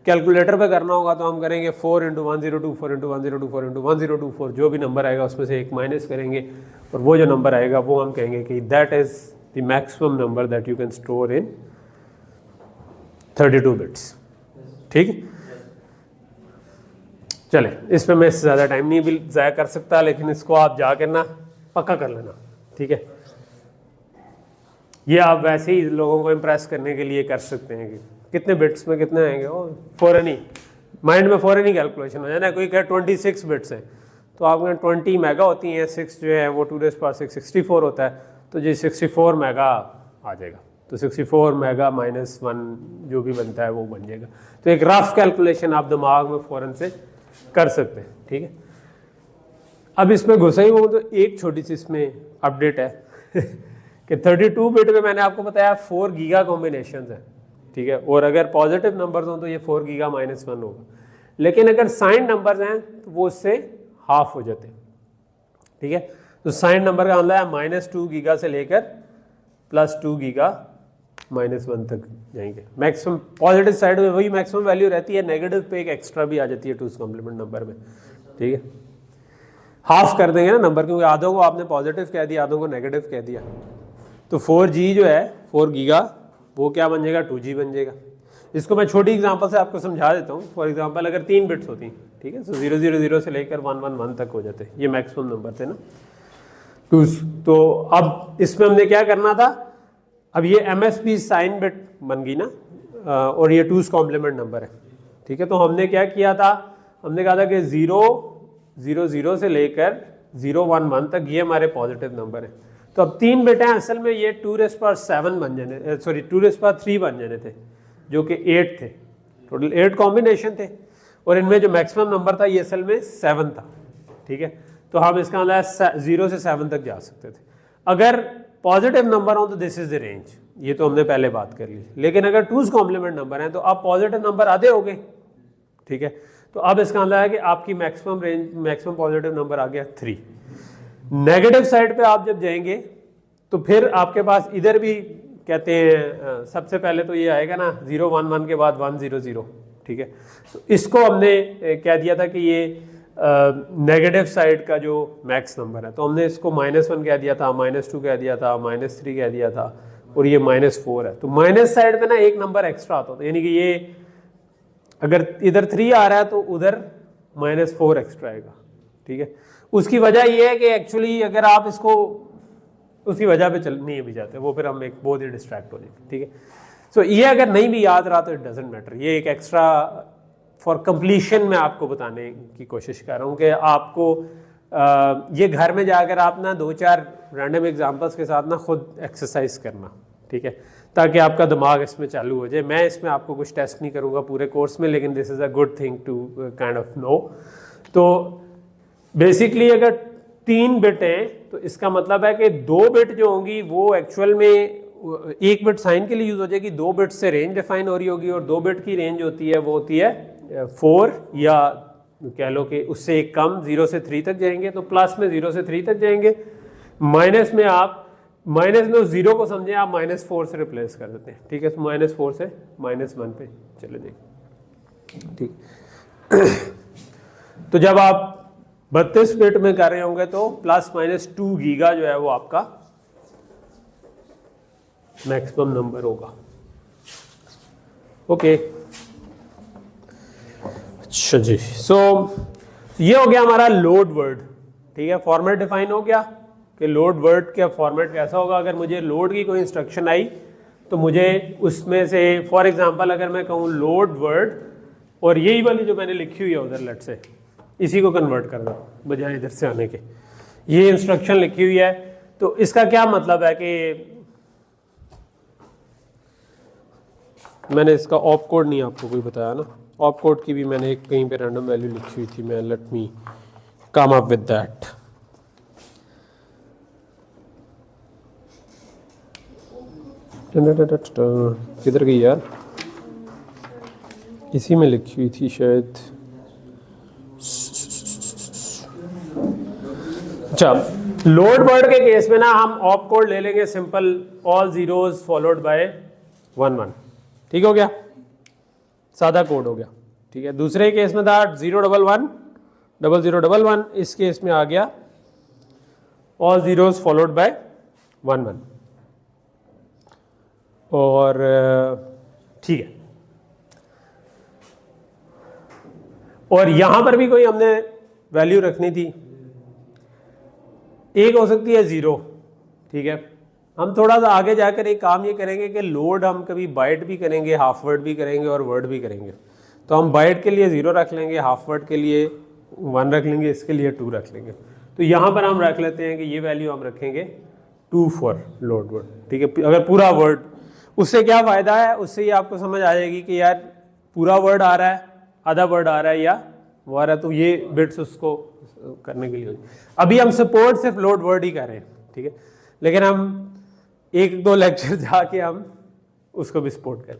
Speaker 1: कैलकुलेटर पे करना होगा तो हम करेंगे 4 इंटू 1024 इंटू 1024 इंटू 1024, जो भी नंबर आएगा उसमें से एक माइनस करेंगे, और वो जो नंबर आएगा वो हम कहेंगे कि that is the maximum number that you can store in 32 bits, ठीक है। चले, इस पे मैं इससे ज़्यादा टाइम नहीं भी ज़ाया कर सकता, लेकिन इसको आप जाकर ना पक्का कर लेना, ठीक है। ये आप वैसे ही लोगों को इम्प्रेस करने के लिए कर सकते हैं कि कितने बिट्स में कितने आएंगे, और फ़ौरन ही माइंड में फ़ौरन ही कैलकुलेशन हो जाए ना। कोई कहे 26 बिट्स हैं तो आपके 20 मेगा होती हैं, 6 जो है वो 2 रेज़ पावर 6 64 होता है, तो जी 64 मेगा आ जाएगा। तो 64 मेगा माइनस 1 जो भी बनता है वो बन जाएगा। तो एक रफ कैलकुलेशन आप दिमाग में फ़ौरन से कर सकते हैं, ठीक है। अब इसमें घुसा ही हूँ तो एक छोटी सी इसमें अपडेट है कि 32 बिट में मैंने आपको बताया 4 गीगा कॉम्बिनेशन है, ठीक है। और अगर पॉजिटिव नंबर्स हों तो ये 4 गीगा माइनस 1 होगा, लेकिन अगर साइन नंबर्स हैं तो वो उससे हाफ हो जाते हैं, ठीक है। तो साइन नंबर का मतलब है -2 गीगा से लेकर +2 गीगा -1 तक जाएंगे। मैक्सिमम पॉजिटिव साइड में वही मैक्सिमम वैल्यू रहती है, नेगेटिव पे एक एक्स्ट्रा भी आ जाती है 2's कॉम्प्लीमेंट नंबर में, ठीक है। हाफ कर देंगे ना नंबर, क्योंकि आधों को आपने पॉजिटिव कह दिया, आधों को नेगेटिव कह दिया। तो 4G जो है 4 गीगा वो क्या बन जाएगा, 2G बन जाएगा। इसको मैं छोटी एग्जांपल से आपको समझा देता हूँ। फॉर एग्जांपल अगर 3 बिट्स होती हैं, ठीक है, तो 000 से लेकर 111 तक हो जाते, ये मैक्सिमम नंबर थे ना 2। तो अब इसमें हमने क्या करना था, अब ये MSB साइन बिट बन गई ना, और ये 2's कॉम्प्लीमेंट नंबर है, ठीक है। तो हमने क्या किया था, हमने कहा था कि 000 से लेकर 011 तक ये हमारे पॉजिटिव नंबर है। तो अब 3 बिट हैं, असल में ये 2 रेज़ पावर 7 बन जाने, सॉरी 2 रेज़ पावर 3 बन जाने थे, जो कि 8 थे। टोटल 8 कॉम्बिनेशन थे, और इनमें जो मैक्सिमम नंबर था ये असल में 7 था, ठीक है। तो हम इसका मतलब 0 से 7 तक जा सकते थे। अगर पॉजिटिव नंबर हो तो दिस इज द रेंज, ये तो हमने पहले बात कर ली। लेकिन अगर 2's कॉम्प्लीमेंट नंबर हैं तो अब पॉजिटिव नंबर आधे हो गए, ठीक है। तो अब इसका मतलब है कि आपकी maximum range, maximum positive number आ गया 3। नेगेटिव साइड पे आप जब जाएंगे तो फिर आपके पास इधर भी कहते हैं, सबसे पहले तो ये आएगा ना 011 के बाद 100, ठीक है। तो इसको हमने कह दिया था कि ये नेगेटिव साइड का जो मैक्स नंबर है, तो हमने इसको -1 कह दिया था, -2 कह दिया था, -3 कह दिया था, और ये -4 है। तो माइनस साइड पे ना एक नंबर एक्स्ट्रा आता है, यानी कि ये अगर इधर 3 आ रहा है तो उधर -4 एक्स्ट्रा आएगा। ठीक है। उसकी वजह ये है कि एक्चुअली अगर आप इसको उसकी वजह पे चल नहीं भी जाते, वो फिर हम एक बहुत ही डिस्ट्रैक्ट हो जाएंगे, ठीक है। सो ये अगर नहीं भी याद रहा तो इट डजेंट मैटर, ये एक एक्स्ट्रा फॉर कंप्लीशन मैं आपको बताने की कोशिश कर रहा हूँ कि आपको ये घर में जाकर आप ना 2-4 रैंडम एग्जांपल्स के साथ ना खुद एक्सरसाइज करना, ठीक है, ताकि आपका दिमाग इसमें चालू हो जाए। मैं इसमें आपको कुछ टेस्ट नहीं करूँगा पूरे कोर्स में, लेकिन this is a good thing to kind of know. तो बेसिकली अगर 3 बिट हैं तो इसका मतलब है कि 2 बिट जो होंगी वो एक्चुअल में 1 बिट साइन के लिए यूज़ हो जाएगी, 2 बिट से रेंज डिफाइन हो रही होगी, और 2 बिट की रेंज होती है वो होती है 4 या कह लो कि उससे एक कम, 0 से 3 तक जाएंगे तो प्लस में 0 से 3 तक जाएंगे, माइनस में आप माइनस में उस 0 को समझें आप -4 से रिप्लेस कर देते हैं, ठीक है। तो -4 से -1 पे चले जाएंगे, ठीक। तो जब आप 32 बिट में कर रहे होंगे तो ±2 गीगा जो है वो आपका मैक्सिमम नंबर होगा, ओके। अच्छा जी, सो ये हो गया हमारा लोड वर्ड, ठीक है। फॉर्मेट डिफाइन हो गया कि लोड वर्ड का फॉर्मेट कैसा होगा। अगर मुझे लोड की कोई इंस्ट्रक्शन आई तो मुझे उसमें से फॉर एग्जांपल अगर मैं कहूँ लोड वर्ड और यही वाली जो मैंने लिखी हुई है उधर लेट से इसी को कन्वर्ट कर दो बजाय इधर से आने के, ये इंस्ट्रक्शन लिखी हुई है, तो इसका क्या मतलब है कि मैंने इसका ऑप कोड नहीं आपको कोई बताया ना, ऑप कोड की भी मैंने एक कहीं पे रैंडम वैल्यू लिखी हुई थी, मैं let me come up with that. किधर गई यार, इसी में लिखी हुई थी शायद। अच्छा, लोड वर्ड के केस में ना हम ऑप कोड ले लेंगे simple, all zeros followed by 1 1, ठीक हो गया, सादा कोड हो गया, ठीक है। दूसरे केस में था 0 1 1 0 0 1 1, इस केस में आ गया ऑल जीरोस फॉलोड बाय 1 1, और ठीक है। और यहां पर भी कोई हमने वैल्यू रखनी थी, एक हो सकती है 0, ठीक है। हम थोड़ा सा आगे जाकर एक काम ये करेंगे कि लोड हम कभी बाइट भी करेंगे, हाफ वर्ड भी करेंगे और वर्ड भी करेंगे। तो हम बाइट के लिए 0 रख लेंगे, हाफ वर्ड के लिए 1 रख लेंगे, इसके लिए 2 रख लेंगे। तो यहाँ पर हम रख लेते हैं कि ये वैल्यू हम रखेंगे 2 फॉर लोड वर्ड, ठीक है। अगर पूरा वर्ड, उससे क्या फ़ायदा है, उससे ये आपको समझ आ जाएगी कि यार पूरा वर्ड आ रहा है, आधा वर्ड आ रहा है या वो आ रहा है, तो ये बिट्स उसको करने के लिए। अभी हम सपोर्ट सिर्फ लोड वर्ड ही कर रहे हैं, ठीक है, लेकिन हम 1-2 लेक्चर जाके हम उसको भी सपोर्ट करें।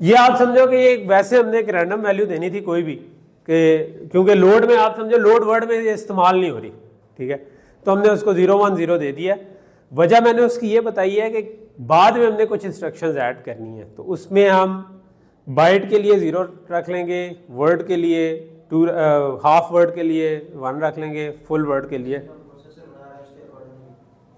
Speaker 1: ये आप समझो कि ये वैसे हमने एक रैंडम वैल्यू देनी थी कोई भी, कि क्योंकि लोड में आप समझो लोड वर्ड में ये इस्तेमाल नहीं हो रही, ठीक है, तो हमने उसको 0 1 0 दे दिया। वजह मैंने उसकी ये बताई है कि बाद में हमने कुछ इंस्ट्रक्शंस ऐड करनी है, तो उसमें हम बाइट के लिए 0 रख लेंगे, वर्ड के लिए 2, हाफ वर्ड के लिए 1 रख लेंगे, फुल वर्ड के लिए।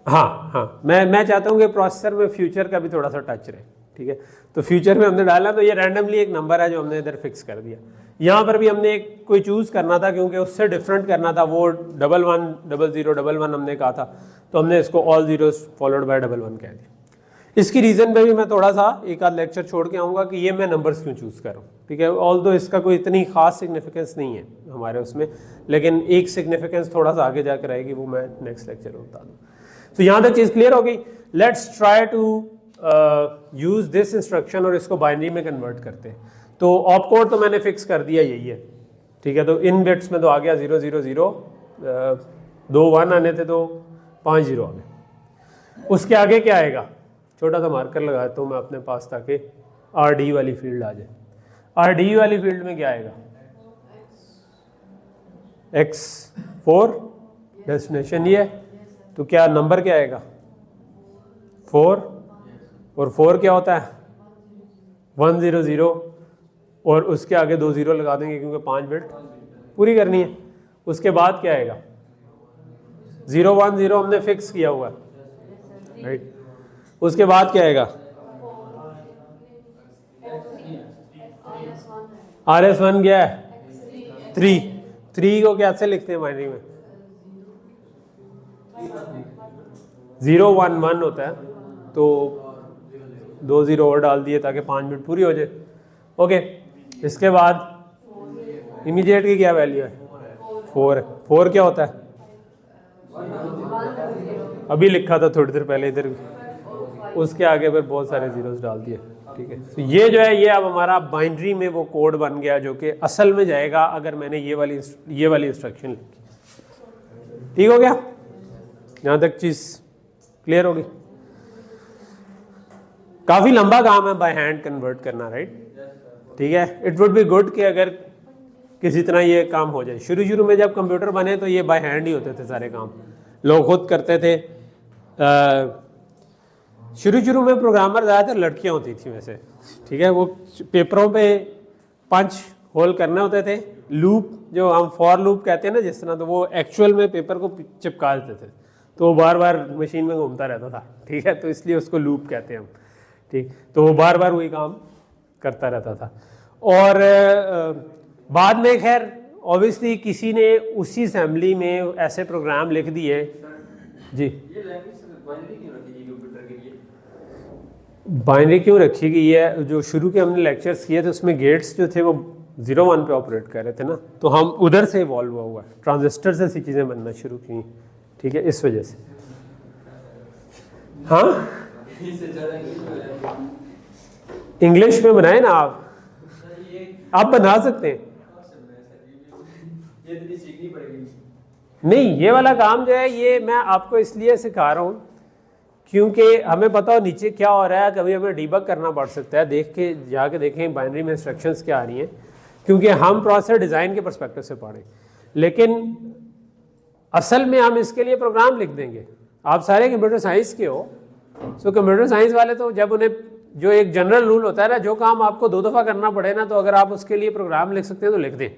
Speaker 1: हाँ, मैं चाहता हूँ कि प्रोसेसर में फ्यूचर का भी थोड़ा सा टच रहे, ठीक है। तो फ्यूचर में हमने डाला तो ये रैंडमली एक नंबर है जो हमने इधर फिक्स कर दिया। यहाँ पर भी हमने एक कोई चूज़ करना था क्योंकि उससे डिफरेंट करना था, वो 1 1 0 0 1 1 हमने कहा था, तो हमने इसको ऑल जीरोस फॉलोड बाय 1 1 कह दिया। इसकी रीज़न पे भी मैं थोड़ा सा एक आध लेक्चर छोड़ के आऊँगा कि ये मैं नंबर्स क्यों चूज़ कर रहा हूँ, ठीक है। ऑल दो इसका कोई इतनी खास सिग्निफिकेंस नहीं है हमारे उसमें, लेकिन एक सिग्निफिकेंस थोड़ा सा आगे जाकर आएगी, वो मैं नेक्स्ट लेक्चर में बता दूँ। तो यहाँ तक चीज़ क्लियर हो गई। Let's try to use this instruction और इसको बाइनरी में कन्वर्ट करते हैं। तो ऑप कोड तो मैंने फिक्स कर दिया, यही है, ठीक है। तो इन बिट्स में तो आ गया 0 0 0, 2 1 आने थे तो 5 0 आ गए। उसके आगे क्या आएगा, छोटा सा मार्कर लगाता हूँ मैं अपने पास ताकि RD वाली फील्ड आ जाए। RD वाली फील्ड में क्या आएगा, X4 डेस्टिनेशन ये है, तो क्या नंबर क्या आएगा 4, और 4 क्या होता है 1 0 0, और उसके आगे 2 0 लगा देंगे क्योंकि 5 बिट पूरी करनी है। उसके बाद क्या आएगा 0 1 0 हमने फिक्स किया हुआ है, राइट। उसके बाद क्या आएगा RS1 क्या है 3 को कैसे लिखते हैं बाइनरी में? 0 1 1 होता है, तो 2 0 और डाल दिए ताकि 5 मिनट पूरी हो जाए। ओके, इसके बाद इमीडिएट की क्या वैल्यू है? 4 है। 4 क्या होता है? अभी लिखा था थोड़ी देर पहले इधर, उसके आगे पर बहुत सारे जीरोस डाल दिए। ठीक है, तो ये जो है ये अब हमारा बाइनरी में वो कोड बन गया जो कि असल में जाएगा अगर मैंने ये वाली इंस्ट्रक्शन लिखी। ठीक हो गया? यहाँ तक चीज़ क्लियर होगी? काफ़ी लंबा काम है बाय हैंड कन्वर्ट करना, राइट? ठीक है, इट वुड बी गुड कि अगर किसी तरह ये काम हो जाए। शुरू में जब कंप्यूटर बने तो ये बाय हैंड ही होते थे सारे काम, लोग खुद करते थे। शुरू में प्रोग्रामर ज़्यादातर लड़कियां होती थी वैसे। ठीक है, वो पेपरों पे पंच होल करने होते थे, लूप जो हम फॉर लूप कहते हैं ना जिस तरह, तो वो एक्चुअल में पेपर को चिपका देते थे, तो वो बार बार मशीन में घूमता रहता था। ठीक है, तो इसलिए उसको लूप कहते हैं हम। ठीक, तो वो बार बार वही काम करता रहता था। और बाद में खैर ऑब्वियसली किसी ने उसी असेंबली में ऐसे प्रोग्राम लिख दिए। जी,
Speaker 2: ये लैंग्वेज बाइनरी क्यों रखी गई कंप्यूटर के लिए?
Speaker 1: बाइनरी क्यों रखी गई है? जो शुरू के हमने लेक्चर्स किए थे उसमें गेट्स जो थे वो 0 1 पे ऑपरेट कर रहे थे ना, तो हम उधर से इवॉल्व हुआ है, ट्रांजिस्टर से ऐसी चीज़ें बनना शुरू की। ठीक है, इस वजह से। हाँ, इंग्लिश में बनाए ना आप बना सकते हैं।
Speaker 2: सीखनी पड़ेगी।
Speaker 1: नहीं, ये वाला काम जो है ये मैं आपको इसलिए सिखा रहा हूँ क्योंकि हमें पता हो नीचे क्या हो रहा है। कभी हमें डीबग करना पड़ सकता है, देख के जाके देखें बाइनरी में इंस्ट्रक्शंस क्या आ रही हैं, क्योंकि हम प्रोसेसर डिज़ाइन के पर्सपेक्टिव से पढ़ें, लेकिन असल में हम इसके लिए प्रोग्राम लिख देंगे। आप सारे कंप्यूटर साइंस के हो, सो कंप्यूटर साइंस वाले तो जब उन्हें जो एक जनरल रूल होता है ना, जो काम आपको 2 दफ़ा करना पड़े ना, तो अगर आप उसके लिए प्रोग्राम लिख सकते हैं तो लिख दें।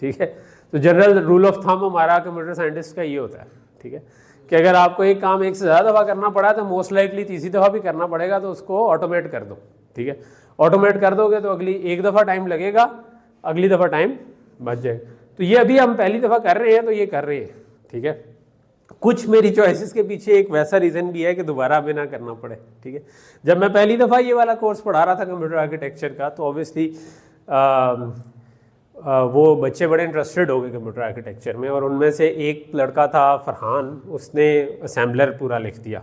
Speaker 1: ठीक है, तो जनरल रूल ऑफ थंब हमारा कंप्यूटर साइंटिस्ट का ये होता है। ठीक है, कि अगर आपको एक काम एक से ज़्यादा दफ़ा करना पड़ा तो मोस्ट लाइकली तीसरी दफ़ा भी करना पड़ेगा, तो उसको ऑटोमेट कर दो। ठीक है, ऑटोमेट कर दोगे तो अगली एक दफ़ा टाइम लगेगा, अगली दफ़ा टाइम बच जाएगा। तो ये अभी हम पहली दफ़ा कर रहे हैं तो ये कर रहे हैं। ठीक है, कुछ मेरी चॉइसेस के पीछे एक वैसा रीज़न भी है कि दोबारा हमें ना करना पड़े। ठीक है, जब मैं पहली दफ़ा ये वाला कोर्स पढ़ा रहा था कंप्यूटर आर्किटेक्चर का, तो ऑब्वियसली वो बच्चे बड़े इंटरेस्टेड हो गए कंप्यूटर आर्किटेक्चर में, और उनमें से एक लड़का था फरहान, उसने असेंबलर पूरा लिख दिया।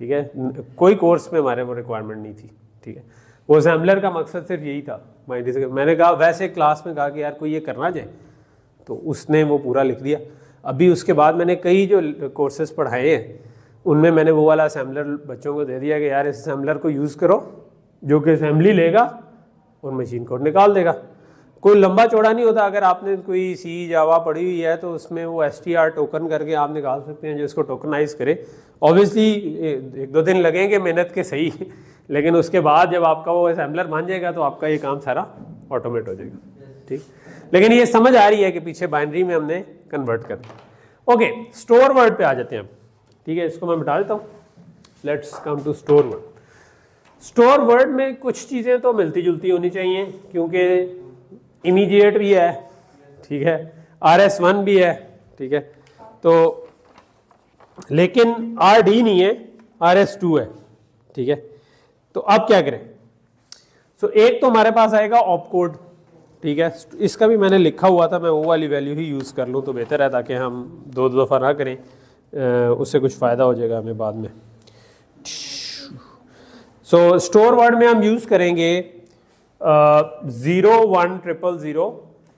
Speaker 1: ठीक है, कोई कोर्स में हमारे वो रिक्वायरमेंट नहीं थी। ठीक है, वो असेंबलर का मकसद सिर्फ यही था बाइनरी से। मैंने कहा वैसे क्लास में कहा कि यार कोई ये करना चाहे, तो उसने वो पूरा लिख दिया। अभी उसके बाद मैंने कई जो कोर्सेज पढ़ाए हैं उनमें मैंने वो वाला असेंबलर बच्चों को दे दिया कि यार इस असेंबलर को यूज़ करो, जो कि असेंबली लेगा और मशीन कोड निकाल देगा। कोई लंबा चौड़ा नहीं होता। अगर आपने कोई सी जावा पढ़ी हुई है तो उसमें वो str टोकन करके आप निकाल सकते हैं जो इसको टोकनाइज करे। ऑब्वियसली 1-2 दिन लगेंगे मेहनत के सही, लेकिन उसके बाद जब आपका वो असेंबलर बन जाएगा तो आपका ये काम सारा ऑटोमेट हो जाएगा। ठीक, लेकिन ये समझ आ रही है कि पीछे बाइनरी में हमने कन्वर्ट कर दिया। ओके, स्टोर वर्ड पे आ जाते हैं हम। ठीक है, इसको मैं मिटा देता हूँ। Let's come to store word. Store word में कुछ चीज़ें तो मिलती जुलती होनी चाहिए, क्योंकि इमीडिएट भी है, ठीक है, RS1 भी है, ठीक है, तो लेकिन RD नहीं है, RS2 है। ठीक है, तो अब क्या करें? सो एक तो हमारे पास आएगा ऑपकोड। ठीक है, इसका भी मैंने लिखा हुआ था, मैं वो वाली वैल्यू ही यूज़ कर लूँ तो बेहतर है, ताकि हम 2 दफ़ा ना करें, उससे कुछ फ़ायदा हो जाएगा हमें बाद में। सो स्टोर वर्ड में हम यूज़ करेंगे 0 1 0 0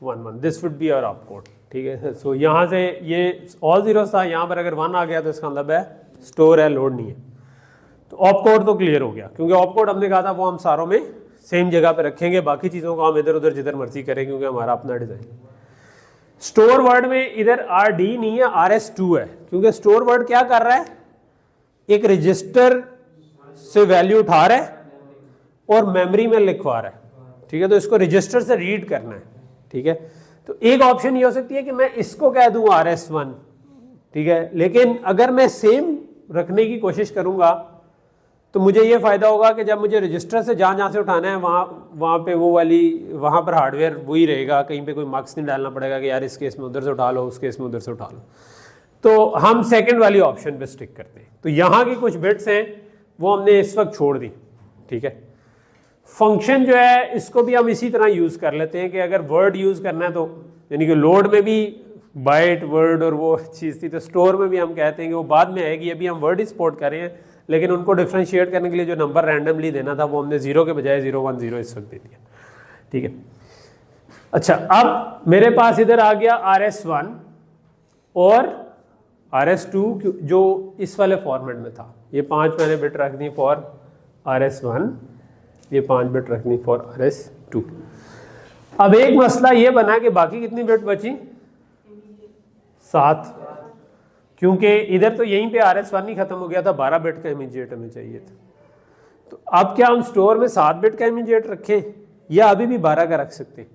Speaker 1: 1 1। This would be our opcode. ठीक है, सो यहाँ से ये ऑल जीरोस था, यहाँ पर अगर 1 आ गया तो इसका मतलब है स्टोर है, लोड नहीं है। तो ऑपकोड तो क्लियर हो गया, क्योंकि ऑपकोड हमने कहा था वो हम सारों में सेम जगह पे रखेंगे, बाकी चीज़ों को हम इधर उधर जिधर मर्जी करें, क्योंकि हमारा अपना डिज़ाइन। स्टोर वर्ड में इधर RD नहीं है, RS2 है, क्योंकि स्टोर वर्ड क्या कर रहा है? एक रजिस्टर से वैल्यू उठा रहा है और मेमोरी में लिखवा रहा है। ठीक है, तो इसको रजिस्टर से रीड करना है। ठीक है, तो एक ऑप्शन ये हो सकती है कि मैं इसको कह दूं RS1। ठीक है, लेकिन अगर मैं सेम रखने की कोशिश करूंगा तो मुझे ये फ़ायदा होगा कि जब मुझे रजिस्टर से जहाँ से उठाना है वहाँ पे वो वाली वहाँ पर हार्डवेयर वही रहेगा, कहीं पे कोई मार्क्स नहीं डालना पड़ेगा कि यार इस केस में उधर से उठा लो, उस केस में उधर से उठा लो। तो हम सेकंड वाली ऑप्शन पे स्टिक करते हैं। तो यहाँ की कुछ बिट्स हैं वो हमने इस वक्त छोड़ दी, ठीक है। फंक्शन जो है इसको भी हम इसी तरह यूज़ कर लेते हैं कि अगर वर्ड यूज़ करना है तो, यानी कि लोड में भी बाइट वर्ड और वो चीज़ थी, तो स्टोर में भी हम कहते हैं कि वो बाद में आएगी, अभी हम वर्ड ही सपोर्ट कर रहे हैं, लेकिन उनको डिफ्रेंशिएट करने के लिए जो नंबर रैंडमली देना था वो हमने 0 के बजाय 0 1 0 इस वक्त दे दिया, ठीक है। अच्छा, अब मेरे पास इधर आ गया RS1 और RS2 जो इस वाले फॉर्मेट में था। ये 5 मैंने बिट रख दी फॉर RS1, ये 5 बिट रखनी फॉर RS2। अब एक मसला ये बना कि बाकी कितनी बिट बची, 7, क्योंकि इधर तो यहीं पे RS1 ही खत्म हो गया था, 12 बिट का इमीडिएट हमें चाहिए था। तो अब क्या हम स्टोर में 7 बिट का इमीडिएट रखें या अभी भी 12 का रख सकते हैं?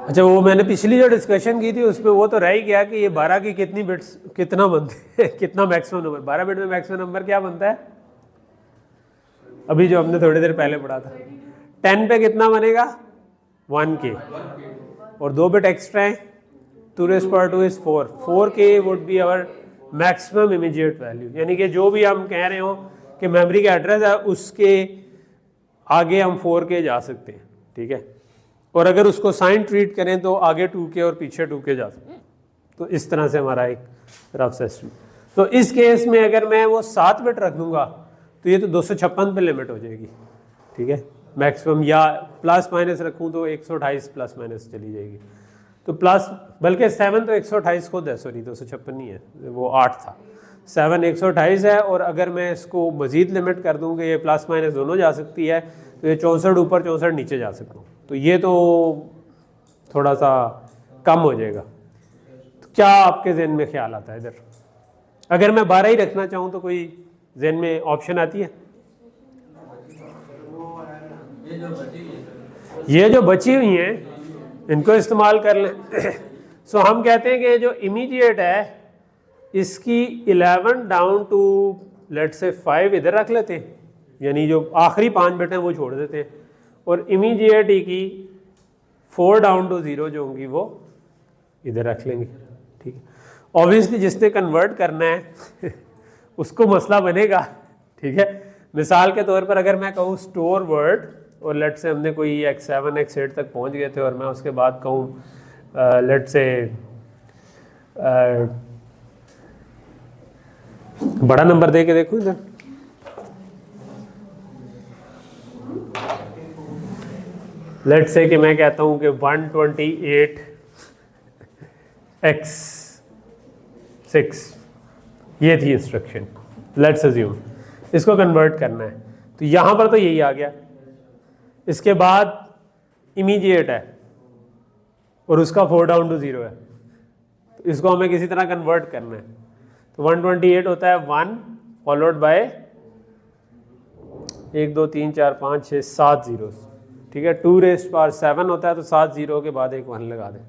Speaker 1: अच्छा, वो मैंने पिछली जो डिस्कशन की थी उसमें वो तो रह ही गया कि ये 12 की कितनी बिट्स कितना बनते हैं, कितना मैक्सिमम नंबर, 12 बिट में मैक्सिमम नंबर क्या बनता है, अभी जो हमने थोड़ी देर पहले पढ़ा था। 10 पे कितना बनेगा, 1K, और 2 बिट एक्स्ट्रा है, 2 raised power 2 is 4, 4K would be our maximum immediate value. यानी कि जो भी हम कह रहे हो कि मेमोरी का एड्रेस है उसके आगे हम 4K जा सकते हैं, ठीक है। और अगर उसको साइन ट्रीट करें तो आगे 2K और पीछे 2K जा सकते हैं। तो इस तरह से हमारा एक रफ सिस्टम। तो इस केस में अगर मैं वो 7 बिट रख दूंगा तो ये तो 256 पे लिमिट हो जाएगी, ठीक है, मैक्सिमम, या प्लस माइनस रखूं तो 128 प्लस माइनस चली जाएगी। तो प्लस, बल्कि 7 तो 128 खुद है, सॉरी 256 नहीं है, वो 8 था, 7 128 है। और अगर मैं इसको मज़ीद लिमिट कर दूं कि ये प्लस माइनस दोनों जा सकती है तो ये 64 ऊपर 64 नीचे जा सकता हूँ, तो ये तो थोड़ा सा कम हो जाएगा। तो क्या आपके जहन में ख्याल आता है इधर, अगर मैं 12 ही रखना चाहूँ तो कोई जहन में ऑप्शन आती है? ये जो बची हुई हैं इनको इस्तेमाल कर लें। सो हम कहते हैं कि जो इमीडिएट है इसकी 11 डाउन टू लेट्स से 5 इधर रख लेते हैं, यानी जो आखिरी 5 बिट हैं वो छोड़ देते हैं, और इमीडिएट की 4 डाउन टू 0 जो होंगी वो इधर रख लेंगे, ठीक है। ऑब्वियसली जिसने कन्वर्ट करना है उसको मसला बनेगा, ठीक है। मिसाल के तौर पर अगर मैं कहूँ स्टोर वर्ड, और लेट से हमने कोई X7 X8 तक पहुँच गए थे, और मैं उसके बाद कहूँ लेट से बड़ा नंबर दे के देखूँ इधर, लेट से कि मैं कहता हूँ कि 128x6, ये थी इंस्ट्रक्शन, लेट्स अज्यूम इसको कन्वर्ट करना है, तो यहाँ पर तो यही आ गया। इसके बाद इमीडिएट है और उसका 4 डाउन टू 0 है, तो इसको हमें किसी तरह कन्वर्ट करना है। तो 128 होता है 1 फॉलोड बाय 1 2 3 4 5 6 7 जीरोस, ठीक है। 2 रेस्ट पावर 7 होता है, तो 7 जीरो के बाद एक 1 लगा दें,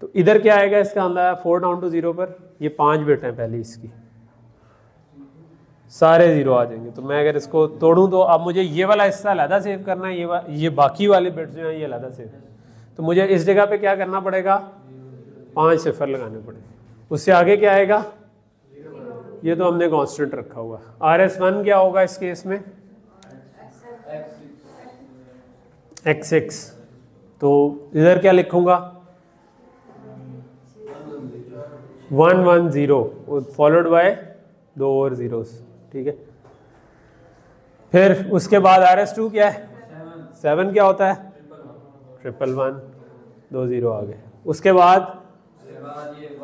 Speaker 1: तो इधर क्या आएगा, इसका अंदर 4 डाउन टू 0 पर ये 5 बिट हैं पहले, इसकी सारे 0 आ जाएंगे। तो मैं अगर इसको तोड़ूं तो अब मुझे ये वाला हिस्सा अलहदा सेव करना है, ये बाकी वाले बिट्स जो हैं ये अलहदा सेव, तो मुझे इस जगह पे क्या करना पड़ेगा, 5 सिफर लगाने पड़ेंगे। उससे आगे क्या आएगा, ये तो हमने कांस्टेंट रखा हुआ। RS1 क्या होगा इस केस में, X6, तो इधर क्या लिखूंगा 110 फॉलोड बाय 2 और जीरोस, ठीक है। फिर उसके बाद RS2 क्या है, 7 क्या होता है 111, 2 0 आ गए। उसके बाद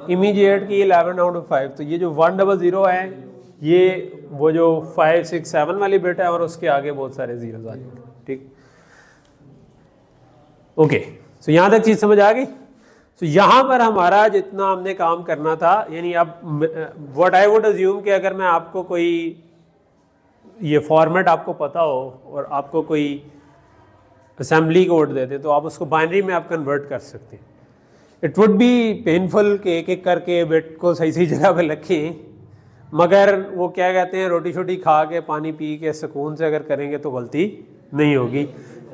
Speaker 1: इमीडिएट की 11 डाउन टू 5, तो ये जो 100 है ये वो जो 5 6 7 वाली बिट है, और उसके आगे बहुत सारे जीरोस आ जाएंगे, ठीक। ओके, सो यहाँ तक चीज़ समझ आ गई। सो यहाँ पर हमारा जितना हमने काम करना था, यानी अब व्हाट आई वुड अज्यूम कि अगर मैं आपको कोई ये फॉर्मेट आपको पता हो और आपको कोई असेंबली कोड दे दे तो आप उसको बाइनरी में आप कन्वर्ट कर सकते हैं। इट वुड बी पेनफुल कि एक एक करके बिट को सही सही जगह पे रखें, मगर वो क्या कहते हैं, रोटी शोटी खा के पानी पी के सुकून से अगर करेंगे तो गलती नहीं होगी,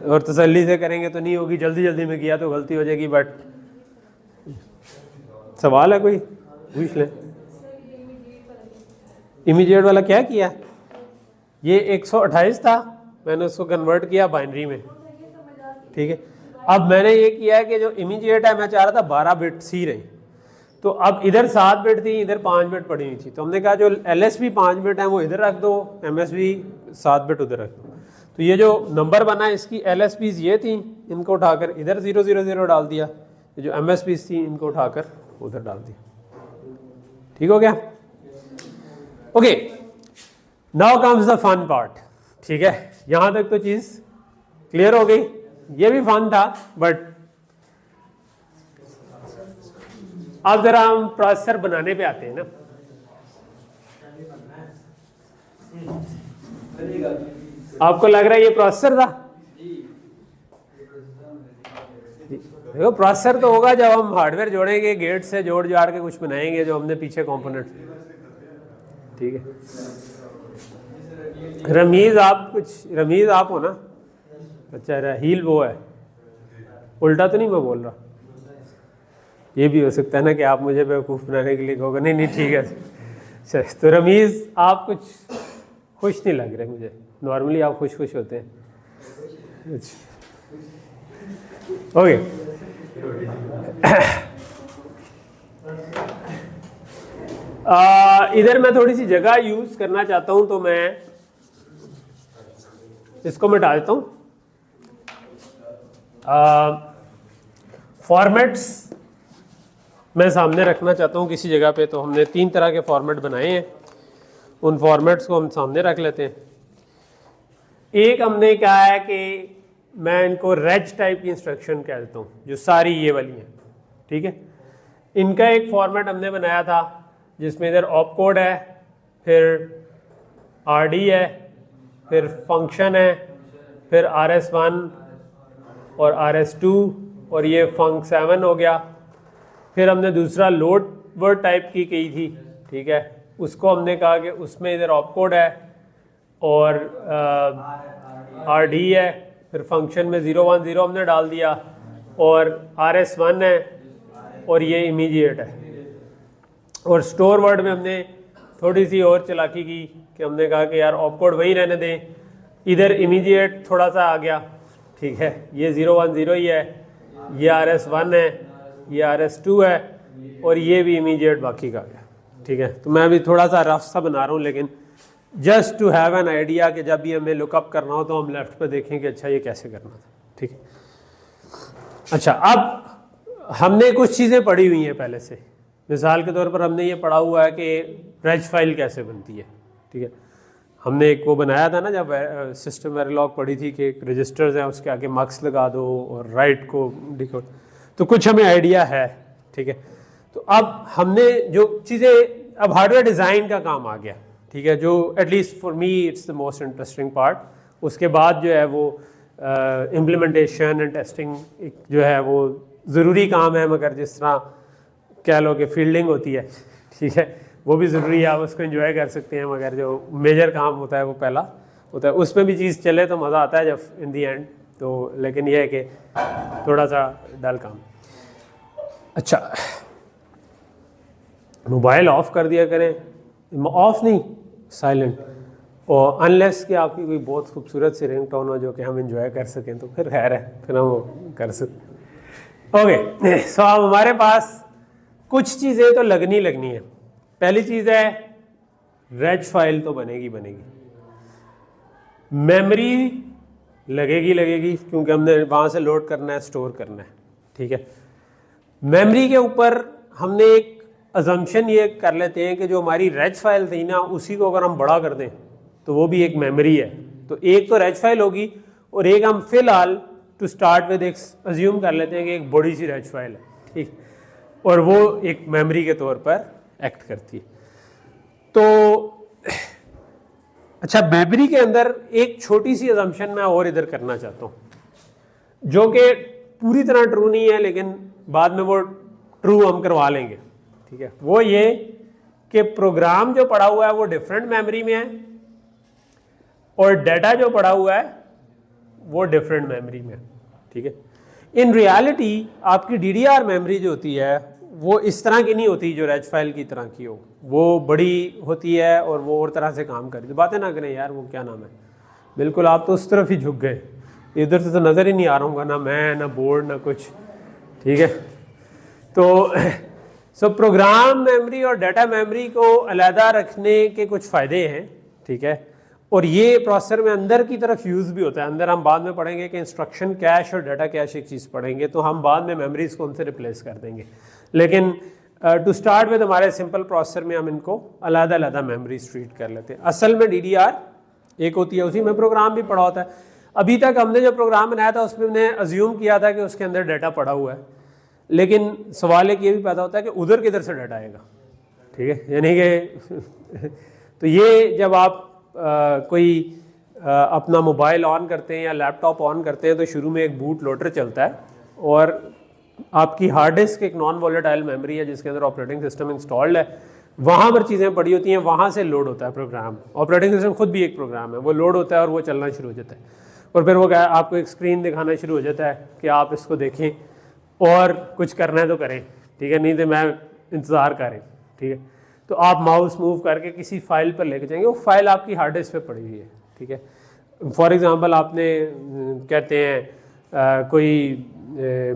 Speaker 1: और तसल्ली से करेंगे तो नहीं होगी। जल्दी जल्दी में किया तो गलती हो जाएगी। बट सवाल है कोई, पूछ ले। इमीडिएट वाला क्या किया? ये 128 था, मैंने उसको कन्वर्ट किया बाइनरी में, ठीक है। अब मैंने ये किया है कि जो इमीडिएट है मैं चाह रहा था 12 बिट्स ही रहे, तो अब इधर 7 बिट थी, इधर 5 बिट पड़ी हुई थी, तो हमने कहा जो LSB 5 बिट है वो इधर रख दो, MSB 7 बिट उधर रख दो। तो ये जो नंबर बना इसकी LSBs ये थी, इनको उठाकर इधर 000 डाल दिया, जो MSBs थी इनको उठाकर उधर डाल दिया। ठीक हो गया? Okay, now comes the fun part. ठीक है, यहां तक तो चीज क्लियर हो गई। ये भी फन था, बट अब जरा हम प्रोसेसर बनाने पे आते हैं ना। आपको लग रहा है ये प्रोसेसर था? देखो, प्रोसेसर तो होगा जब हम हार्डवेयर जोड़ेंगे, गेट से जोड़ जाड़ के कुछ बनाएंगे, जो हमने पीछे कंपोनेंट। ठीक है, रमीज आप हो ना? अच्छा, राहील वो है, उल्टा तो नहीं मैं बोल रहा? ये भी हो सकता है ना कि आप मुझे बेवकूफ़ बनाने के लिए कहोगे। नहीं नहीं, ठीक है। अच्छा, तो रमीज आप कुछ खुश नहीं लग रहे मुझे। नॉर्मली आप खुश होते हैं। अच्छा, ओके। इधर मैं थोड़ी सी जगह यूज करना चाहता हूं, तो मैं इसको मिटा देता हूं। फॉर्मेट्स मैं सामने रखना चाहता हूं किसी जगह पे, तो हमने 3 तरह के फॉर्मेट बनाए हैं, उन फॉर्मेट्स को हम सामने रख लेते हैं। एक हमने कहा है कि मैं इनको रेज टाइप की इंस्ट्रक्शन कह देता हूं, जो सारी ये वाली हैं। ठीक है, इनका एक फॉर्मेट हमने बनाया था जिसमें इधर ऑप कोड है, फिर RD है, फिर फंक्शन है, फिर RS1 और RS2, और ये func7 हो गया। फिर हमने दूसरा लोड वर्ड टाइप की थी। ठीक है, उसको हमने कहा कि उसमें इधर ऑप कोड है और RD है, फिर फंक्शन में 010 हमने डाल दिया, और RS1 है, और ये इमीडिएट है। और स्टोर वर्ड में हमने थोड़ी सी और चालाकी की कि हमने कहा कि यार ऑप कोड वही रहने दें, इधर इमीडिएट थोड़ा सा आ गया। ठीक है, ये 010 ही है, ये RS1 है, ये RS2 है, और ये भी इमीडिएट बाकी का गया। ठीक है, तो मैं अभी थोड़ा सा रफ सा बना रहा हूँ, लेकिन just to have an idea कि जब भी हमें लुकअप करना हो तो हम लेफ्ट पे देखें कि अच्छा ये कैसे करना था। ठीक है, अच्छा, अब हमने कुछ चीज़ें पढ़ी हुई हैं पहले से। मिसाल के तौर पर हमने ये पढ़ा हुआ है कि रेज फाइल कैसे बनती है। ठीक है, हमने एक वो बनाया था ना, जब सिस्टम वेरिलॉग पढ़ी थी कि एक रजिस्टर्स हैं, उसके आगे मार्क्स लगा दो और राइट को डिकोड, तो कुछ हमें आइडिया है। ठीक है, तो अब हमने जो चीज़ें, अब हार्डवेयर डिज़ाइन का काम आ गया। ठीक है, जो at least for me it's the most interesting part. उसके बाद जो है वो इम्प्लीमेंटेशन एंड टेस्टिंग जो है वो ज़रूरी काम है, मगर जिस तरह कह लो कि फील्डिंग होती है, ठीक है, वो भी ज़रूरी है, आप उसको एंजॉय कर सकते हैं, मगर जो मेजर काम होता है वो पहला होता है। उसमें भी चीज़ चले तो मज़ा आता है जब इन दी एंड, तो लेकिन यह है कि थोड़ा सा डल काम। अच्छा, मोबाइल ऑफ कर दिया करें, ऑफ नहीं, साइलेंट, और अनलेस कि आपकी कोई बहुत खूबसूरत सी रिंगटोन हो जो कि हम एंजॉय कर सकें, तो फिर खैर है, फिर हम वो कर सकते। ओके, सो अब हमारे पास कुछ चीज़ें तो लगनी है। पहली चीज़ है रेज फाइल तो बनेगी। मेमोरी लगेगी क्योंकि हमने वहाँ से लोड करना है, स्टोर करना है। ठीक है, मेमोरी के ऊपर हमने एक अजम्पशन ये कर लेते हैं कि जो हमारी रेज फाइल थी ना, उसी को अगर हम बड़ा कर दें तो वो भी एक मेमोरी है। तो एक तो रेज फाइल होगी, और एक हम फिलहाल टू स्टार्ट विद एक अज्यूम कर लेते हैं कि एक बड़ी सी रेज फाइल है। ठीक, और वो एक मेमोरी के तौर पर एक्ट करती है। तो अच्छा, मेमोरी के अंदर एक छोटी सी अजम्पशन मैं और इधर करना चाहता हूँ, जो कि पूरी तरह ट्रू नहीं है, लेकिन बाद में वो ट्रू हम करवा लेंगे, ठीक है। वो ये कि प्रोग्राम जो पड़ा हुआ है वो डिफरेंट मेमोरी में है और डाटा जो पड़ा हुआ है वो डिफरेंट मेमोरी में है, ठीक है। इन रियलिटी आपकी DDR मेमोरी जो होती है वो इस तरह की नहीं होती जो रेज फाइल की तरह की हो, वो बड़ी होती है और वो और तरह से काम करती है। बातें ना करें यार, वो क्या नाम है, बिल्कुल आप तो उस तरफ ही झुक गए, इधर से तो नज़र ही नहीं आ रहा हूँ, ना मैं ना बोर्ड ना कुछ, ठीक है। तो प्रोग्राम मेमोरी और डाटा मेमोरी को अलहदा रखने के कुछ फ़ायदे हैं, ठीक है। और ये प्रोसेसर में अंदर की तरफ यूज़ भी होता है। अंदर हम बाद में पढ़ेंगे कि इंस्ट्रक्शन कैश और डाटा कैश एक चीज़ पढ़ेंगे, तो हम बाद में मेमोरीज को उनसे रिप्लेस कर देंगे। लेकिन टू स्टार्ट विद हमारे सिंपल प्रोसेसर में हम इनको अलग-अलग मेमोरीज ट्रीट कर लेते हैं। असल में DDR एक होती है, उसी में प्रोग्राम भी पड़ा होता है। अभी तक हमने जो प्रोग्राम बनाया था उसमें हमने अज्यूम किया था कि उसके अंदर डाटा पड़ा हुआ है, लेकिन सवाल एक ये भी पैदा होता है कि उधर किधर से डाटा आएगा, ठीक है। यानी कि तो ये जब आप कोई अपना मोबाइल ऑन करते हैं या लैपटॉप ऑन करते हैं तो शुरू में एक बूट लोडर चलता है और आपकी हार्ड डिस्क एक नॉन वॉलेटाइल मेमोरी है जिसके अंदर ऑपरेटिंग सिस्टम इंस्टॉल्ड है, वहाँ पर चीज़ें पड़ी होती हैं, वहाँ से लोड होता है प्रोग्राम। ऑपरेटिंग सिस्टम खुद भी एक प्रोग्राम है, वो लोड होता है और वो चलना शुरू हो जाता है और फिर वो आपको एक स्क्रीन दिखाना शुरू हो जाता है कि आप इसको देखें और कुछ करना है तो करें, ठीक है, नहीं तो मैं इंतज़ार करें, ठीक है। तो आप माउस मूव करके किसी फाइल पर लेके जाएंगे, वो फाइल आपकी हार्ड डिस्क पे पड़ी हुई है, ठीक है। फॉर एग्जांपल आपने कहते हैं कोई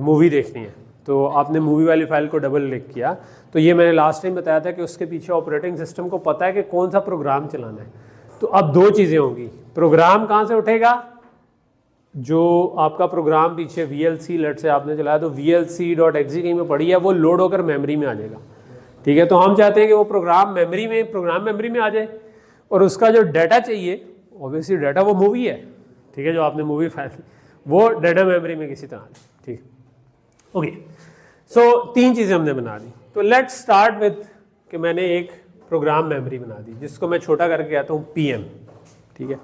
Speaker 1: मूवी देखनी है तो आपने मूवी वाली फाइल को डबल क्लिक किया, तो ये मैंने लास्ट टाइम बताया था कि उसके पीछे ऑपरेटिंग सिस्टम को पता है कि कौन सा प्रोग्राम चलाना है। तो अब दो चीज़ें होंगी, प्रोग्राम कहाँ से उठेगा, जो आपका प्रोग्राम पीछे VLC लेट से आपने चलाया तो VLC.exe कहीं में पड़ी है, वो लोड होकर मेमोरी में आ जाएगा, ठीक है। तो हम चाहते हैं कि वो प्रोग्राम मेमोरी में आ जाए और उसका जो डाटा चाहिए, ऑब्वियसली डाटा वो मूवी है, ठीक है, जो आपने मूवी फाइल वो डाटा मेमोरी में किसी तरह, ठीक। ओके, सो तीन चीज़ें हमने बना दी। तो लेट्स स्टार्ट विद कि मैंने एक प्रोग्राम मेमोरी बना दी जिसको मैं छोटा करके कहता हूँ PM, ठीक है।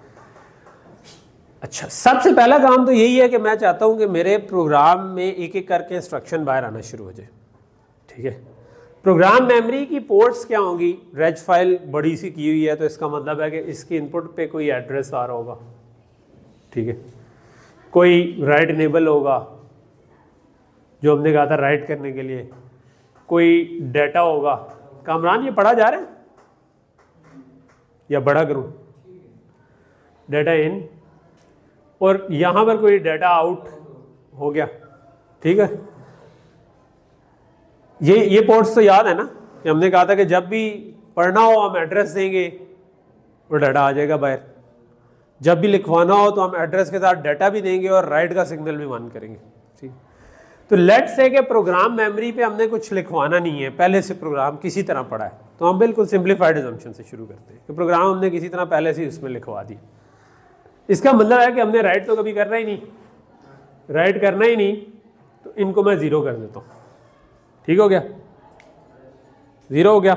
Speaker 1: अच्छा, सबसे पहला काम तो यही है कि मैं चाहता हूँ कि मेरे प्रोग्राम में एक एक करके इंस्ट्रक्शन बाहर आना शुरू हो जाए, ठीक है। प्रोग्राम मेमोरी की पोर्ट्स क्या होंगी, रेज फाइल बड़ी सी की हुई है तो इसका मतलब है कि इसके इनपुट पे कोई एड्रेस आ रहा होगा, ठीक है, कोई राइट इनेबल होगा जो हमने कहा था राइट करने के लिए, कोई डाटा होगा। कामरान ये पढ़ा जा रहा है या बड़ा करूं, डाटा इन, और यहां पर कोई डाटा आउट हो गया, ठीक है। ये पोर्ट्स तो याद है ना कि हमने कहा था कि जब भी पढ़ना हो हम एड्रेस देंगे और डाटा आ जाएगा बाहर, जब भी लिखवाना हो तो हम एड्रेस के साथ डाटा भी देंगे और राइट का सिग्नल भी वन करेंगे, ठीक। तो लेट्स से कि प्रोग्राम मेमोरी पे हमने कुछ लिखवाना नहीं है, पहले से प्रोग्राम किसी तरह पढ़ा है, तो हम बिल्कुल सिंप्लीफाइड असम्पशन से शुरू करते हैं कि प्रोग्राम हमने किसी तरह पहले से उसमें लिखवा दिया। इसका मतलब है कि हमने राइट तो कभी करना ही नहीं, राइट करना ही नहीं, तो इनको मैं ज़ीरो कर देता हूँ, ठीक हो गया, ज़ीरो हो गया।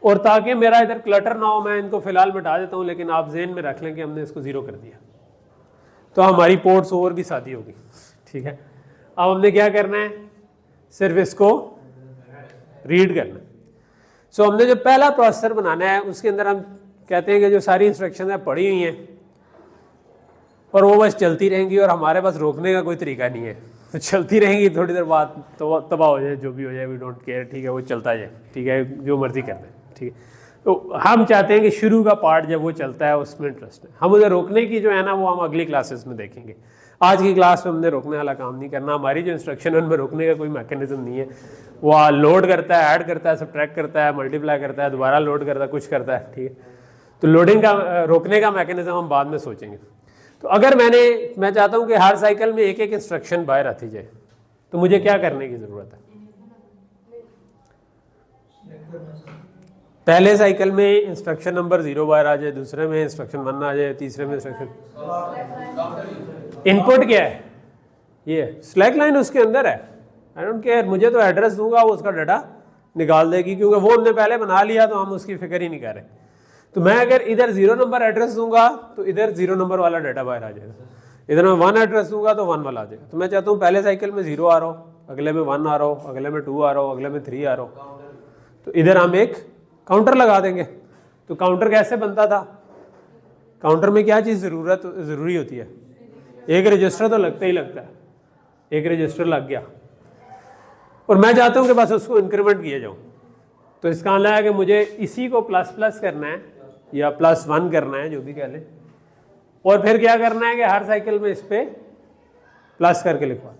Speaker 1: और ताकि मेरा इधर क्लटर ना हो मैं इनको फिलहाल मिटा देता हूँ, लेकिन आप ज़हन में रख लें कि हमने इसको ज़ीरो कर दिया तो हमारी पोर्ट्स और भी सादी होगी, ठीक है। अब हमने क्या करना है, सिर्फ इसको रीड करना है। सो हमने जो पहला प्रोसेसर बनाना है उसके अंदर हम कहते हैं कि जो सारी इंस्ट्रक्शन है पड़ी हुई हैं और वो बस चलती रहेंगी और हमारे पास रोकने का कोई तरीका नहीं है, तो चलती रहेंगी, थोड़ी देर बाद तो तबाह हो जाए, जो भी हो जाए वी डोंट केयर, ठीक है, वो चलता जाए, ठीक है, जो मर्जी कर दें, ठीक है। तो हम चाहते हैं कि शुरू का पार्ट जब वो चलता है उसमें इंटरेस्ट है, हम उसे रोकने की जो है ना वो हम अगली क्लासेस में देखेंगे। आज की क्लास में हमने रोकने वाला काम नहीं करना, हमारी जो इंस्ट्रक्शन है उनमें रोकने का कोई मैकेनिज्म नहीं है, वो लोड करता है, ऐड करता है, सब्ट्रैक्ट करता है, मल्टीप्लाई करता है, दोबारा लोड करता है, कुछ करता है, ठीक है। तो लोडिंग का रोकने का मैकेनिज्म हम बाद में सोचेंगे। तो अगर मैं चाहता हूं कि हर साइकिल में एक एक इंस्ट्रक्शन बाहर आती जाए तो मुझे क्या करने की जरूरत है, पहले साइकिल में इंस्ट्रक्शन नंबर 0 बाहर आ जाए, दूसरे में इंस्ट्रक्शन 1 आ जाए, तीसरे में इंस्ट्रक्शन, इनपुट क्या है, ये स्लैक लाइन उसके अंदर है, आई डोंट केयर, मुझे तो एड्रेस दूंगा वो उसका डाटा निकाल देगी, क्योंकि वो हमने पहले बना लिया तो हम उसकी फिक्र ही नहीं कर रहे। तो मैं अगर इधर 0 नंबर एड्रेस दूंगा तो इधर 0 नंबर वाला डाटा बाहर आ जाएगा, इधर मैं 1 एड्रेस दूंगा तो 1 वाला आ जाएगा। तो मैं चाहता हूँ पहले साइकिल में 0 आ रहा हो, अगले में 1 आ रहा हो, अगले में 2 आ रहा हो, अगले में 3 आ रहा हो, तो इधर हम एक काउंटर लगा देंगे। तो काउंटर कैसे बनता था? काउंटर में क्या चीज़ ज़रूरी होती है? एक रजिस्टर तो लगता ही लगता है। एक रजिस्टर लग गया और मैं चाहता हूँ कि बस उसको इंक्रीमेंट किया जाऊँ, तो इसका मतलब है कि मुझे इसी को प्लस प्लस करना है या +1 करना है, जो भी कह लें, और फिर क्या करना है कि हर साइकिल में इस पर प्लस करके लिखवा।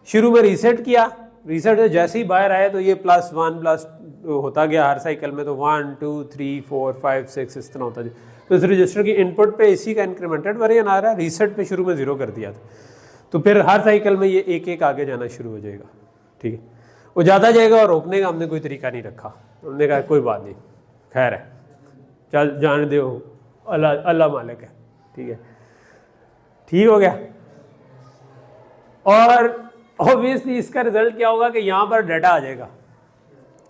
Speaker 1: शुरू में रीसेट किया, रीसेट से जैसे ही बाहर आए तो ये +1 प्लस होता गया हर साइकिल में, तो 1 2 3 4 5 6 इस तरह होता गया। तो इस रजिस्टर की इनपुट पे इसी का इंक्रीमेंटेड वेरिएंट आ रहा है, रीसेट पे शुरू में 0 कर दिया था, तो फिर हर साइकिल में ये एक एक आगे जाना शुरू हो जाएगा। ठीक है, वो ज़्यादा जाएगा और रोकने का हमने कोई तरीका नहीं रखा। हमने कहा कोई बात नहीं, खैर है, चल जाने दो, अल्लाह मालिक है। ठीक है, ठीक हो गया। और ऑब्वियसली इसका रिजल्ट क्या होगा कि यहाँ पर डाटा आ जाएगा,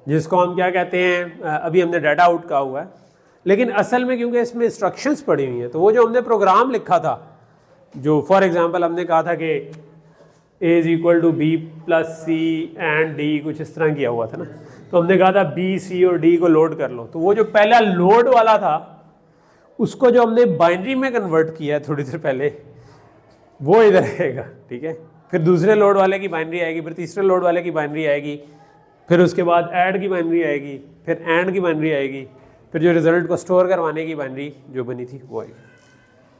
Speaker 1: जिसको हम क्या कहते हैं, अभी हमने डाटा आउट कहा हुआ है, लेकिन असल में क्योंकि इसमें इंस्ट्रक्शंस पड़ी हुई हैं, तो वो जो हमने प्रोग्राम लिखा था, जो फॉर एग्जांपल हमने कहा था कि A = B + C and D, कुछ इस तरह किया हुआ था ना, तो हमने कहा था B, C और D को लोड कर लो, तो वो जो पहला लोड वाला था उसको जो हमने बाइनरी में कन्वर्ट किया है थोड़ी देर पहले, वो इधर रहेगा। ठीक है, फिर दूसरे लोड वाले की बाइनरी आएगी, फिर तीसरे लोड वाले की बाइनरी आएगी, फिर उसके बाद ऐड की बाइनरी आएगी, फिर एंड की बाइनरी आएगी, फिर जो रिजल्ट को स्टोर करवाने की बाइनरी जो बनी थी वो आएगी।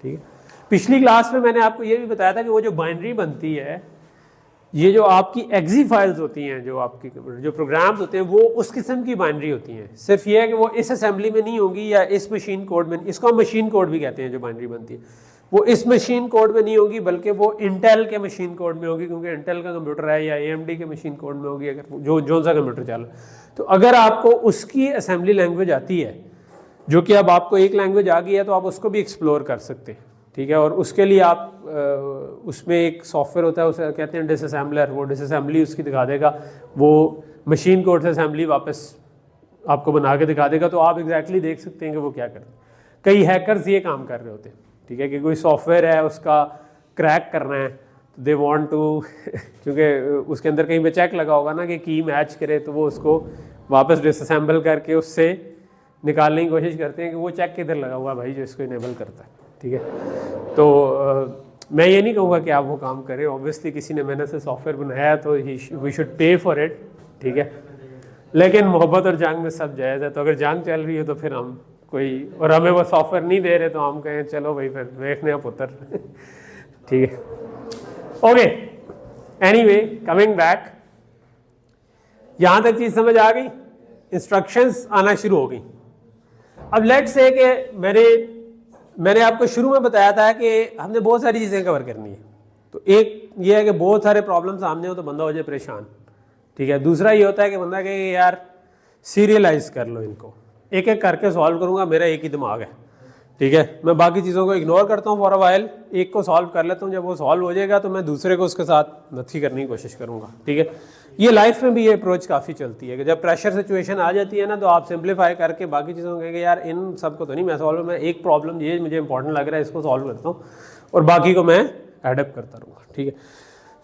Speaker 1: ठीक है, पिछली क्लास में मैंने आपको ये भी बताया था कि वो जो बाइनरी बनती है, ये जो आपकी एक्जी फाइल्स होती हैं, जो आपकी जो प्रोग्राम्स होते हैं, वो उस किस्म की बाइनरी होती हैं। सिर्फ ये है कि वो इस असेंबली में नहीं होगी या इस मशीन कोड में, इसको हम मशीन कोड भी कहते हैं, जो बाइनरी बनती है वो इस मशीन कोड में नहीं होगी, बल्कि वो इंटेल के मशीन कोड में होगी, क्योंकि इंटेल का कंप्यूटर है, या AMD के मशीन कोड में होगी, अगर जो सा कंप्यूटर चल रहा है। तो अगर आपको उसकी असेंबली लैंग्वेज आती है, जो कि अब आपको एक लैंग्वेज आ गई है, तो आप उसको भी एक्सप्लोर कर सकते हैं। ठीक है, और उसके लिए आप उसमें एक सॉफ्टवेयर होता है, उसे कहते हैं डिसअसेंबलर, वो डिसअसेंबली उसकी दिखा देगा, वो मशीन कोड से असेंबली वापस आपको बना के दिखा देगा, तो आप एग्जैक्टली देख सकते हैं कि वो क्या करते हैं। कई हैकर्स ये काम कर रहे होते हैं। ठीक है, कि कोई सॉफ्टवेयर है उसका क्रैक करना है, तो दे वांट टू क्योंकि उसके अंदर कहीं पे चेक लगा होगा ना कि की मैच करे, तो वो उसको वापस डिसअसेंबल करके उससे निकालने की कोशिश करते हैं कि वो चेक किधर लगा हुआ भाई जो इसको इनेबल करता है। ठीक है, तो मैं ये नहीं कहूँगा कि आप वो काम करें, ऑब्वियसली किसी ने मेहनत से सॉफ्टवेयर बनाया तो we should pay for it. ठीक है, लेकिन मोहब्बत और जंग में सब जायज़ है, तो अगर जंग चल रही है तो फिर हम कोई, और हमें वो सॉफ्टवेयर नहीं दे रहे, तो हम कहें चलो भाई फिर देखने आप पुत्र। ठीक है, ओके, एनीवे कमिंग बैक, यहाँ तक चीज़ समझ आ गई, इंस्ट्रक्शंस आना शुरू हो गई। अब लेट्स से कि मैंने आपको शुरू में बताया था कि हमने बहुत सारी चीज़ें कवर करनी है। तो एक ये है कि बहुत सारे प्रॉब्लम सामने हो तो बंदा हो जाए परेशान। ठीक है, दूसरा ये होता है कि बंदा कहे यार सीरियलाइज कर लो, इनको एक एक करके सॉल्व करूंगा, मेरा एक ही दिमाग है। ठीक है, मैं बाकी चीज़ों को इग्नोर करता हूँ फॉर अ वाइल, एक को सॉल्व कर लेता हूँ, जब वो सॉल्व हो जाएगा तो मैं दूसरे को उसके साथ नथी करने की कोशिश करूँगा। ठीक है, ये लाइफ में भी ये अप्रोच काफ़ी चलती है कि जब प्रेशर सिचुएशन आ जाती है ना, तो आप सिंप्लीफाई करके बाकी चीज़ों को कहेंगे यार इन सबको तो नहीं मैं सॉल्व, मैं एक प्रॉब्लम ये मुझे इंपॉर्टेंट लग रहा है इसको सॉल्व करता हूँ और बाकी को मैं एडप्ट करता रहूँगा। ठीक है,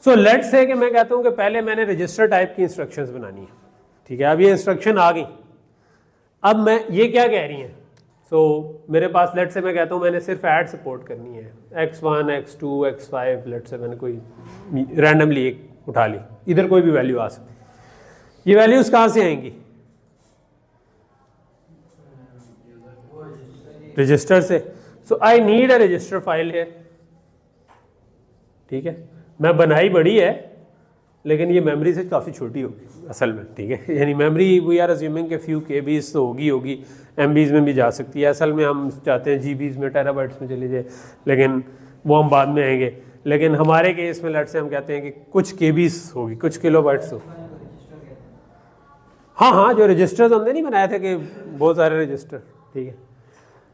Speaker 1: सो लेट्स से कि मैं कहता हूँ कि पहले मैंने रजिस्टर टाइप की इंस्ट्रक्शंस बनानी है। ठीक है, अब ये इंस्ट्रक्शन आ गई, अब मैं ये क्या कह रही हैं, सो मेरे पास लेट्स से मैं कहता हूँ मैंने सिर्फ ऐड सपोर्ट करनी है, x1 x2 x5, let's say मैंने कोई रैंडमली एक उठा ली, इधर कोई भी वैल्यू आ सकती है। ये वैल्यूज कहाँ से आएंगी? रजिस्टर से। So I need a register file है। ठीक है, मैं बनाई बड़ी है लेकिन ये मेमोरी से काफ़ी छोटी होगी असल में। ठीक है, यानी मेमोरी वी आर अज्यूमिंग के फ्यू KBs तो होगी MBs में भी जा सकती है। असल में हम चाहते हैं GBs में, टेराबाइट्स में चली जाए, लेकिन वो हम बाद में आएंगे। लेकिन हमारे केस में लेट से हम कहते हैं कि कुछ KBs होगी, कुछ किलोबाइट्स हो। हाँ, जो रजिस्टर्स हमने नहीं बनाए थे कि बहुत सारे रजिस्टर। ठीक है,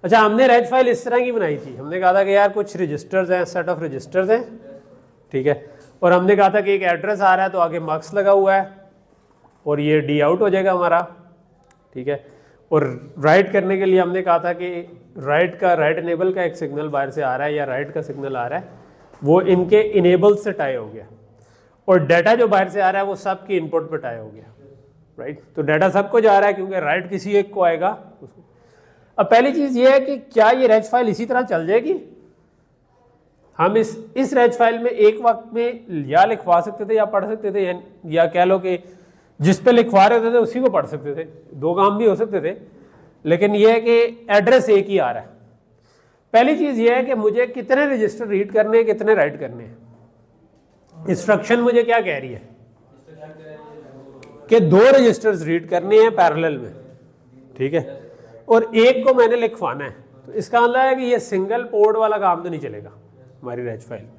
Speaker 1: अच्छा, हमने रेज फाइल इस तरह की बनाई थी, हमने कहा था कि यार कुछ रजिस्टर्स हैं, सेट ऑफ रजिस्टर्स हैं। ठीक है, और हमने कहा था कि एक एड्रेस आ रहा है तो आगे मार्क्स लगा हुआ है और ये डी आउट हो जाएगा हमारा। ठीक है, और राइट करने के लिए हमने कहा था कि राइट इनेबल का एक सिग्नल बाहर से आ रहा है या राइट का सिग्नल आ रहा है, वो इनके इनेबल से टाई हो गया। और डाटा जो बाहर से आ रहा है वो सब की इनपुट पे टाई हो गया, राइट। तो डाटा सबको जा रहा है क्योंकि राइट किसी एक को आएगा उसको। अब पहली चीज ये है कि क्या ये रेज फाइल इसी तरह चल जाएगी? हम इस रेज फाइल में एक वक्त में या लिखवा सकते थे या पढ़ सकते थे, या कह लो कि जिस पे लिखवा रहे होते थे उसी को पढ़ सकते थे, दो काम भी हो सकते थे। लेकिन यह है कि एड्रेस एक ही आ रहा है। पहली चीज यह है कि मुझे कितने रजिस्टर रीड करने हैं, कितने राइट करने हैं। इंस्ट्रक्शन मुझे क्या कह रही है कि 2 रजिस्टर्स रीड करने हैं पैरेलल में, ठीक है, और एक को मैंने लिखवाना है। तो इसका मतलब है कि ये सिंगल पोर्ट वाला काम तो नहीं चलेगा हमारी रेज फाइल में।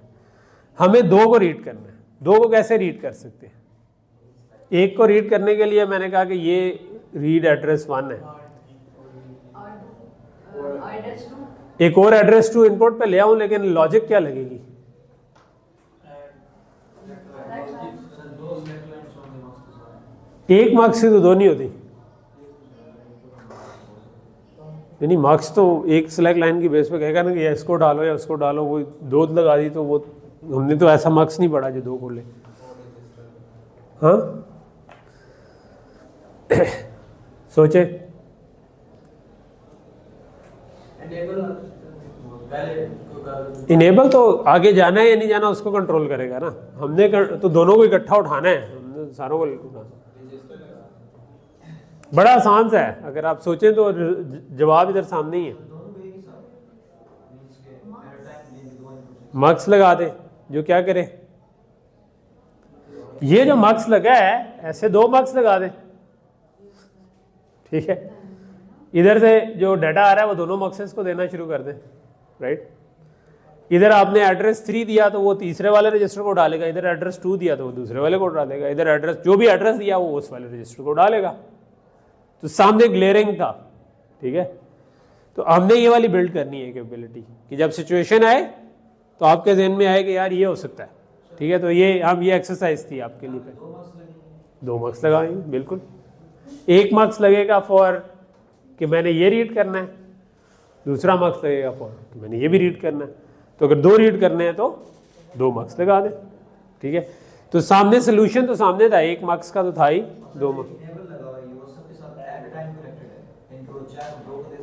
Speaker 1: हमें 2 को रीड करना है। 2 को कैसे रीड कर सकते हैं? एक को रीड करने के लिए मैंने कहा कि ये रीड एड्रेस 1 है, एक और एड्रेस 2 इनपुट पे ले आऊं, लेकिन लॉजिक क्या लगेगी? एक मार्क्स से तो 2 नहीं होती। नहीं, मार्क्स तो एक सिलेक्ट लाइन की बेस पे कहेगा ना कि इसको डालो या उसको डालो। वो 2 लगा दी तो वो हमने तो ऐसा मार्क्स नहीं पढ़ा जो 2 को ले। हाँ सोचे इनेबल तो आगे जाना है या नहीं जाना उसको कंट्रोल करेगा ना। हमने तो दोनों को इकट्ठा उठाना है, हमने सारों को उठाना। बड़ा आसान सा है, अगर आप सोचें तो जवाब इधर सामने ही है। मार्क्स लगा दे, जो क्या करे, ये जो मार्क्स लगा है ऐसे 2 मार्क्स लगा दे, ठीक है। इधर से जो डाटा आ रहा है वो दोनों मार्क्सेस को देना शुरू कर दे, राइट। इधर आपने एड्रेस 3 दिया तो वो तीसरे वाले रजिस्टर को डालेगा, इधर एड्रेस 2 दिया तो वो दूसरे वाले को डालेगा, इधर एड्रेस जो भी एड्रेस दिया वो उस वाले रजिस्टर को डालेगा। तो सामने ग्लेयरिंग था, ठीक है। तो हमने ये वाली बिल्ड करनी है कैपेबिलिटी कि जब सिचुएशन आए तो आपके जहन में आए कि यार ये हो सकता है, ठीक है। तो ये हम ये एक्सरसाइज थी आपके लिए। 2 मार्क्स लगाएंगे, बिल्कुल। 1 मार्क्स लगेगा फॉर कि मैंने ये रीड करना है, दूसरा मार्क्स लगेगा फॉर कि मैंने ये भी रीड करना है। तो अगर 2 रीड करने हैं तो 2 मार्क्स लगा दें, ठीक है। तो सामने सोल्यूशन तो सामने था, 1 मार्क्स का तो था ही, 2 मार्क्स।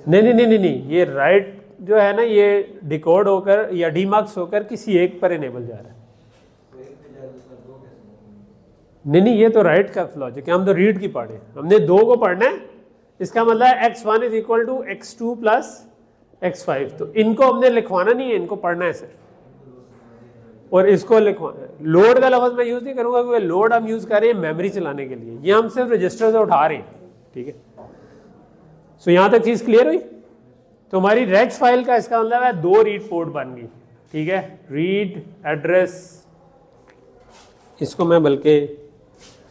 Speaker 1: नहीं, ये राइट जो है ना ये डिकोड होकर या डीमार्क्स होकर किसी एक पर इनेबल जा रहा है। नहीं, ये तो राइट का लॉजिक है, हम तो रीड की पढ़े, हमने 2 को पढ़ना है। इसका मतलब है x1 is equal to x2 plus x5। तो इनको हमने लिखवाना नहीं है, इनको पढ़ना है सिर्फ, और इसको लिखवाना है। लोड का लफ्ज मैं यूज नहीं करूंगा क्योंकि लोड हम यूज कर रहे हैं मेमोरी चलाने के लिए, ये हम सिर्फ रजिस्टर से उठा रहे हैं, ठीक है। सो यहां तक चीज क्लियर हुई। तो हमारी रेज फाइल का इसका मतलब है 2 रीड पोर्ट बन गई, ठीक है। रीड एड्रेस, इसको मैं बल्कि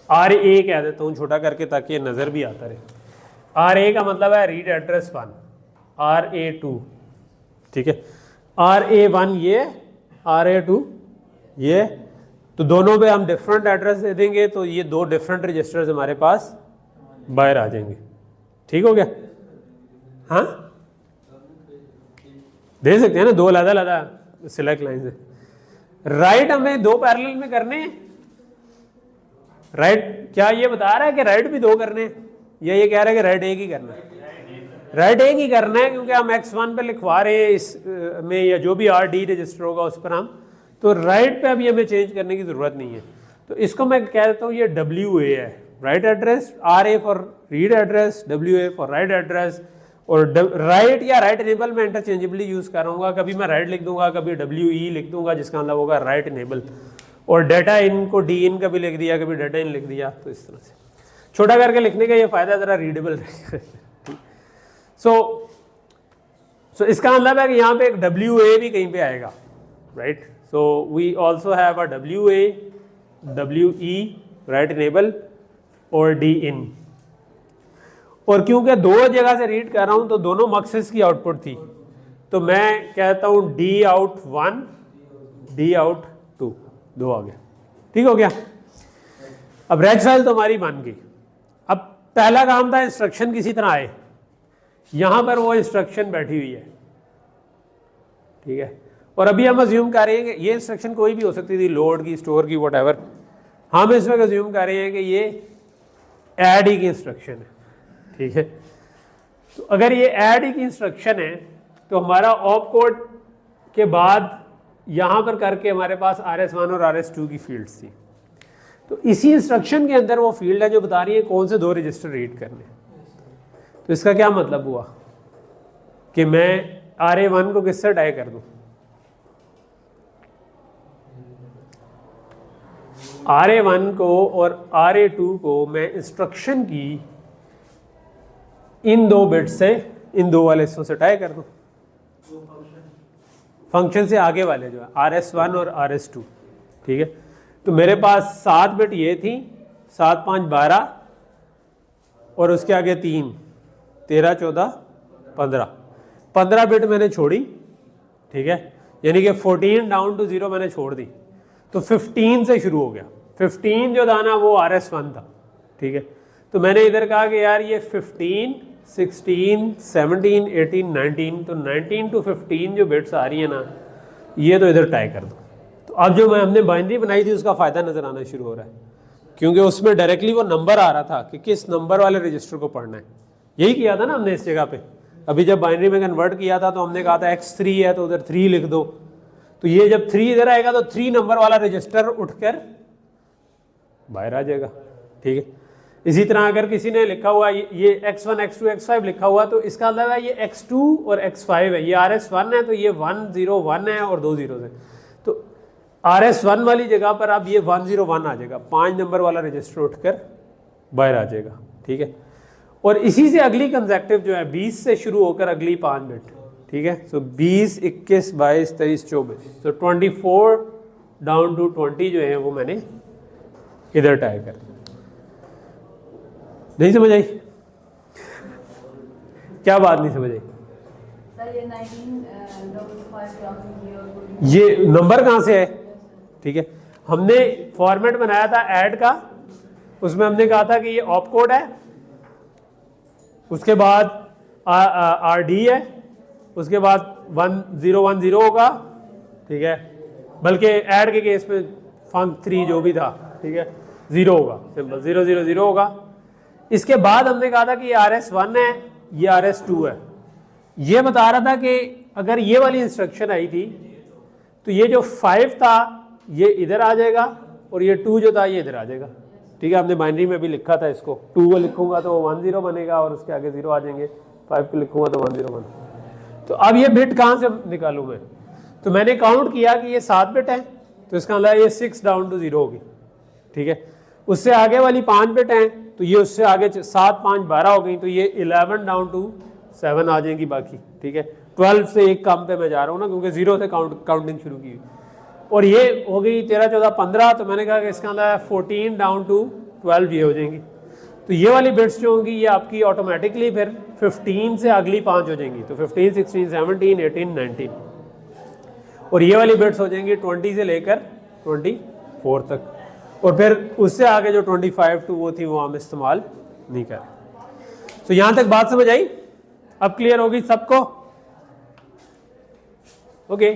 Speaker 1: RA कह देता हूं छोटा करके ताकि ये नजर भी आता रहे। RA का मतलब है रीड एड्रेस 1, RA2, ठीक है। RA1 ये, RA2 ये, तो दोनों पे हम डिफरेंट एड्रेस दे देंगे तो ये 2 डिफरेंट रजिस्टर्स हमारे पास बाहर आ जाएंगे, ठीक हो गया। हाँ दे सकते हैं ना, 2 अलग-अलग सिलेक्ट लाइन से। राइट हमें 2 पैरेलल में करने हैं। राइट क्या ये बता रहा है कि राइट भी 2 करने हैं, या ये कह रहा है कि राइट एक ही करना है? राइट एक ही करना है क्योंकि हम x1 पे लिखवा रहे हैं इस में, या जो भी RD रजिस्टर होगा उस पर हम, तो राइट पे अभी हमें चेंज करने की जरूरत नहीं है। तो इसको मैं कह देता हूँ ये WA है, right address, RA for read address, WA for right address. और राइट या राइट इनेबल में इंटरचेंजेबली यूज कर रहा हूँ, कभी मैं राइट लिख दूंगा, कभी WE लिख दूंगा, जिसका मतलब होगा राइट इनेबल। और डाटा इन को डी इन कभी लिख दिया, कभी डाटा इन लिख दिया। तो इस तरह से छोटा करके लिखने का ये फायदा जरा रीडेबल रहेगा। सो इसका मतलब है कि यहाँ पे एक WA भी कहीं पे आएगा, right. So we also have a WA, WE write enable और D इन। और क्योंकि 2 जगह से रीड कर रहा हूं तो दोनों मक्सेस की आउटपुट थी, तो मैं कहता हूं D out 1, D out 2, 2 आ गया, ठीक हो गया। अब रेज फाइल तो हमारी बन गई। अब पहला काम था इंस्ट्रक्शन किसी तरह आए, यहां पर वो इंस्ट्रक्शन बैठी हुई है, ठीक है। और अभी हम अज्यूम कर रहे हैं कि ये इंस्ट्रक्शन कोई भी हो सकती थी, लोड की, स्टोर की, व्हाटएवर। हम इसमें अज्यूम कर रहे हैं कि ये ऐड ही की इंस्ट्रक्शन है, ठीक है। तो अगर ये ऐड ही की इंस्ट्रक्शन है तो हमारा ऑप कोड के बाद यहाँ पर करके हमारे पास RS1 और RS2 की फील्ड्स थी। तो इसी इंस्ट्रक्शन के अंदर वो फील्ड है जो बता रही है कौन से 2 रजिस्टर रीड करने। तो इसका क्या मतलब हुआ कि मैं RA1 को किससे टाई कर दूं? RA1 को और RA2 को मैं इंस्ट्रक्शन की इन 2 बिट से, इन 2 वाले हिस्सों से टाई कर दूं। फंक्शन से आगे वाले जो है RS1 और RS2, ठीक है। तो मेरे पास 7 बिट ये थी, 7 5 12 और उसके आगे 3 13 14 15 बिट मैंने छोड़ी, ठीक है, यानी कि 14 डाउन टू 0 मैंने छोड़ दी। तो 15 से शुरू हो गया। 15 जो था ना वो RS1 था, ठीक है। तो मैंने इधर कहा कि यार ये 15 16 17 18 19, तो 19 टू 15 जो बिट्स आ रही है ना, ये तो इधर टाई कर दो। तो अब जो हमने बाइनरी बनाई थी उसका फ़ायदा नज़र आना शुरू हो रहा है, क्योंकि उसमें डायरेक्टली वो नंबर आ रहा था कि किस नंबर वाले रजिस्टर को पढ़ना है। यही किया था ना हमने इस जगह पे। अभी जब बाइनरी में कन्वर्ट किया था तो हमने कहा था X3 है तो उधर 3 लिख दो। तो ये जब 3 इधर आएगा तो 3 नंबर वाला रजिस्टर उठकर बाहर आ जाएगा, ठीक है। इसी तरह अगर किसी ने लिखा हुआ ये X1 X2 X5 लिखा हुआ तो इसका मतलब है ये X2 और X5 है, ये RS1 है तो ये 1 0 1 है और 2 0 है। तो RS1 वाली जगह पर अब ये 1 0 1 आ जाएगा, 5 नंबर वाला रजिस्टर उठकर बाहर आ जाएगा, ठीक है। और इसी से अगली कंसेक्टिव जो है 20 से शुरू होकर अगली 5 बिट, ठीक है। सो 20 21 22 23 24, तो 24 डाउन टू 20 जो है वो मैंने इधर टाइप कर दिया। नहीं समझ आई? क्या बात नहीं समझ आई? ये नंबर कहाँ से है? ठीक है, हमने फॉर्मेट बनाया था ऐड का, उसमें हमने कहा था कि ये ऑप कोड है, उसके बाद RD है, उसके बाद 1 0 1 0 होगा, ठीक है। बल्कि ऐड के केस में फंक 3 जो भी था, ठीक है, 0 होगा, सिंपल 0 0 0 होगा। इसके बाद हमने कहा था कि ये RS1 है, ये RS2 है। ये बता रहा था कि अगर ये वाली इंस्ट्रक्शन आई थी तो ये जो 5 था ये इधर आ जाएगा और ये 2 जो था ये इधर आ जाएगा, ठीक है। हमने बाइनरी में भी लिखा था इसको, 2 को लिखूंगा तो 1 0 बनेगा और उसके आगे 0 आ जाएंगे, 5 को लिखूंगा तो 1 0 बनेगा। तो अब ये बिट कहाँ से निकालूं मैं? तो मैंने काउंट किया कि ये 7 बिट है, तो इसका मतलब ये 6 डाउन टू 0 होगी, ठीक है। उससे आगे वाली 5 बिट हैं तो ये उससे आगे 7 5 12 हो गई, तो ये 11 डाउन टू 7 आ जाएंगी बाकी, ठीक है। 12 से एक कम पे मैं जा रहा हूँ ना, क्योंकि 0 से काउंटिंग शुरू की। और ये हो गई 13 14 15, तो मैंने कहा कि इसका अंदर 14 डाउन टू 12 ये हो जाएंगी। तो ये वाली बिट्स जो होंगी ये आपकी ऑटोमेटिकली फिर 15 से अगली 5 हो जाएंगी, तो 15 16 17 18 19, और ये वाली बिट्स हो जाएंगी 20 से लेकर 24 तक, और फिर उससे आगे जो 25 टू वो थी वो हम इस्तेमाल नहीं कर। तो यहां तक बात समझ आई? अब क्लियर होगी सबको? ओके,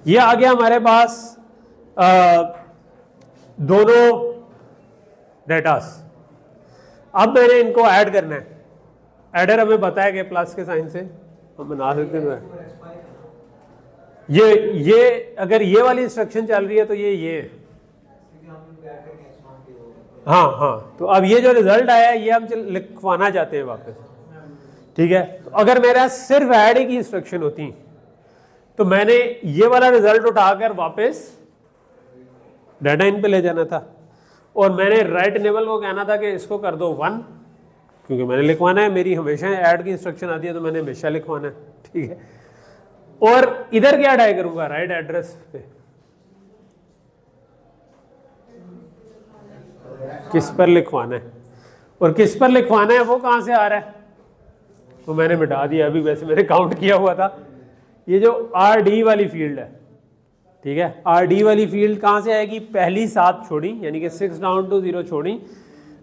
Speaker 1: ये आ गया हमारे पास दोनों डेटास। अब मैंने इनको ऐड करना है। एडर हमें बताया कि प्लस के साइन से हम बना सकते हैं। ये अगर ये वाली इंस्ट्रक्शन चल रही है तो ये है। हाँ, तो अब ये जो रिजल्ट आया है ये हम लिखवाना चाहते हैं वापस, ठीक है। तो अगर मेरा सिर्फ ऐड की इंस्ट्रक्शन होती तो मैंने ये वाला रिजल्ट उठाकर वापस डाटा इन पे ले जाना था, और मैंने राइट इनेबल को कहना था कि इसको कर दो 1, क्योंकि मैंने लिखवाना है, मेरी हमेशा ऐड की इंस्ट्रक्शन आती है तो मैंने हमेशा लिखवाना है, ठीक है। और इधर क्या डाई करूंगा? राइट एड्रेस पे किस पर लिखवाना है, और किस पर लिखवाना है वो कहां से आ रहा है वो मैंने मिटा दिया अभी, वैसे मैंने काउंट किया हुआ था। ये जो RD वाली फील्ड है, ठीक है, RD वाली फील्ड कहां से आएगी? पहली 7 छोड़ी, यानी कि 6 डाउन टू 0 छोड़ी,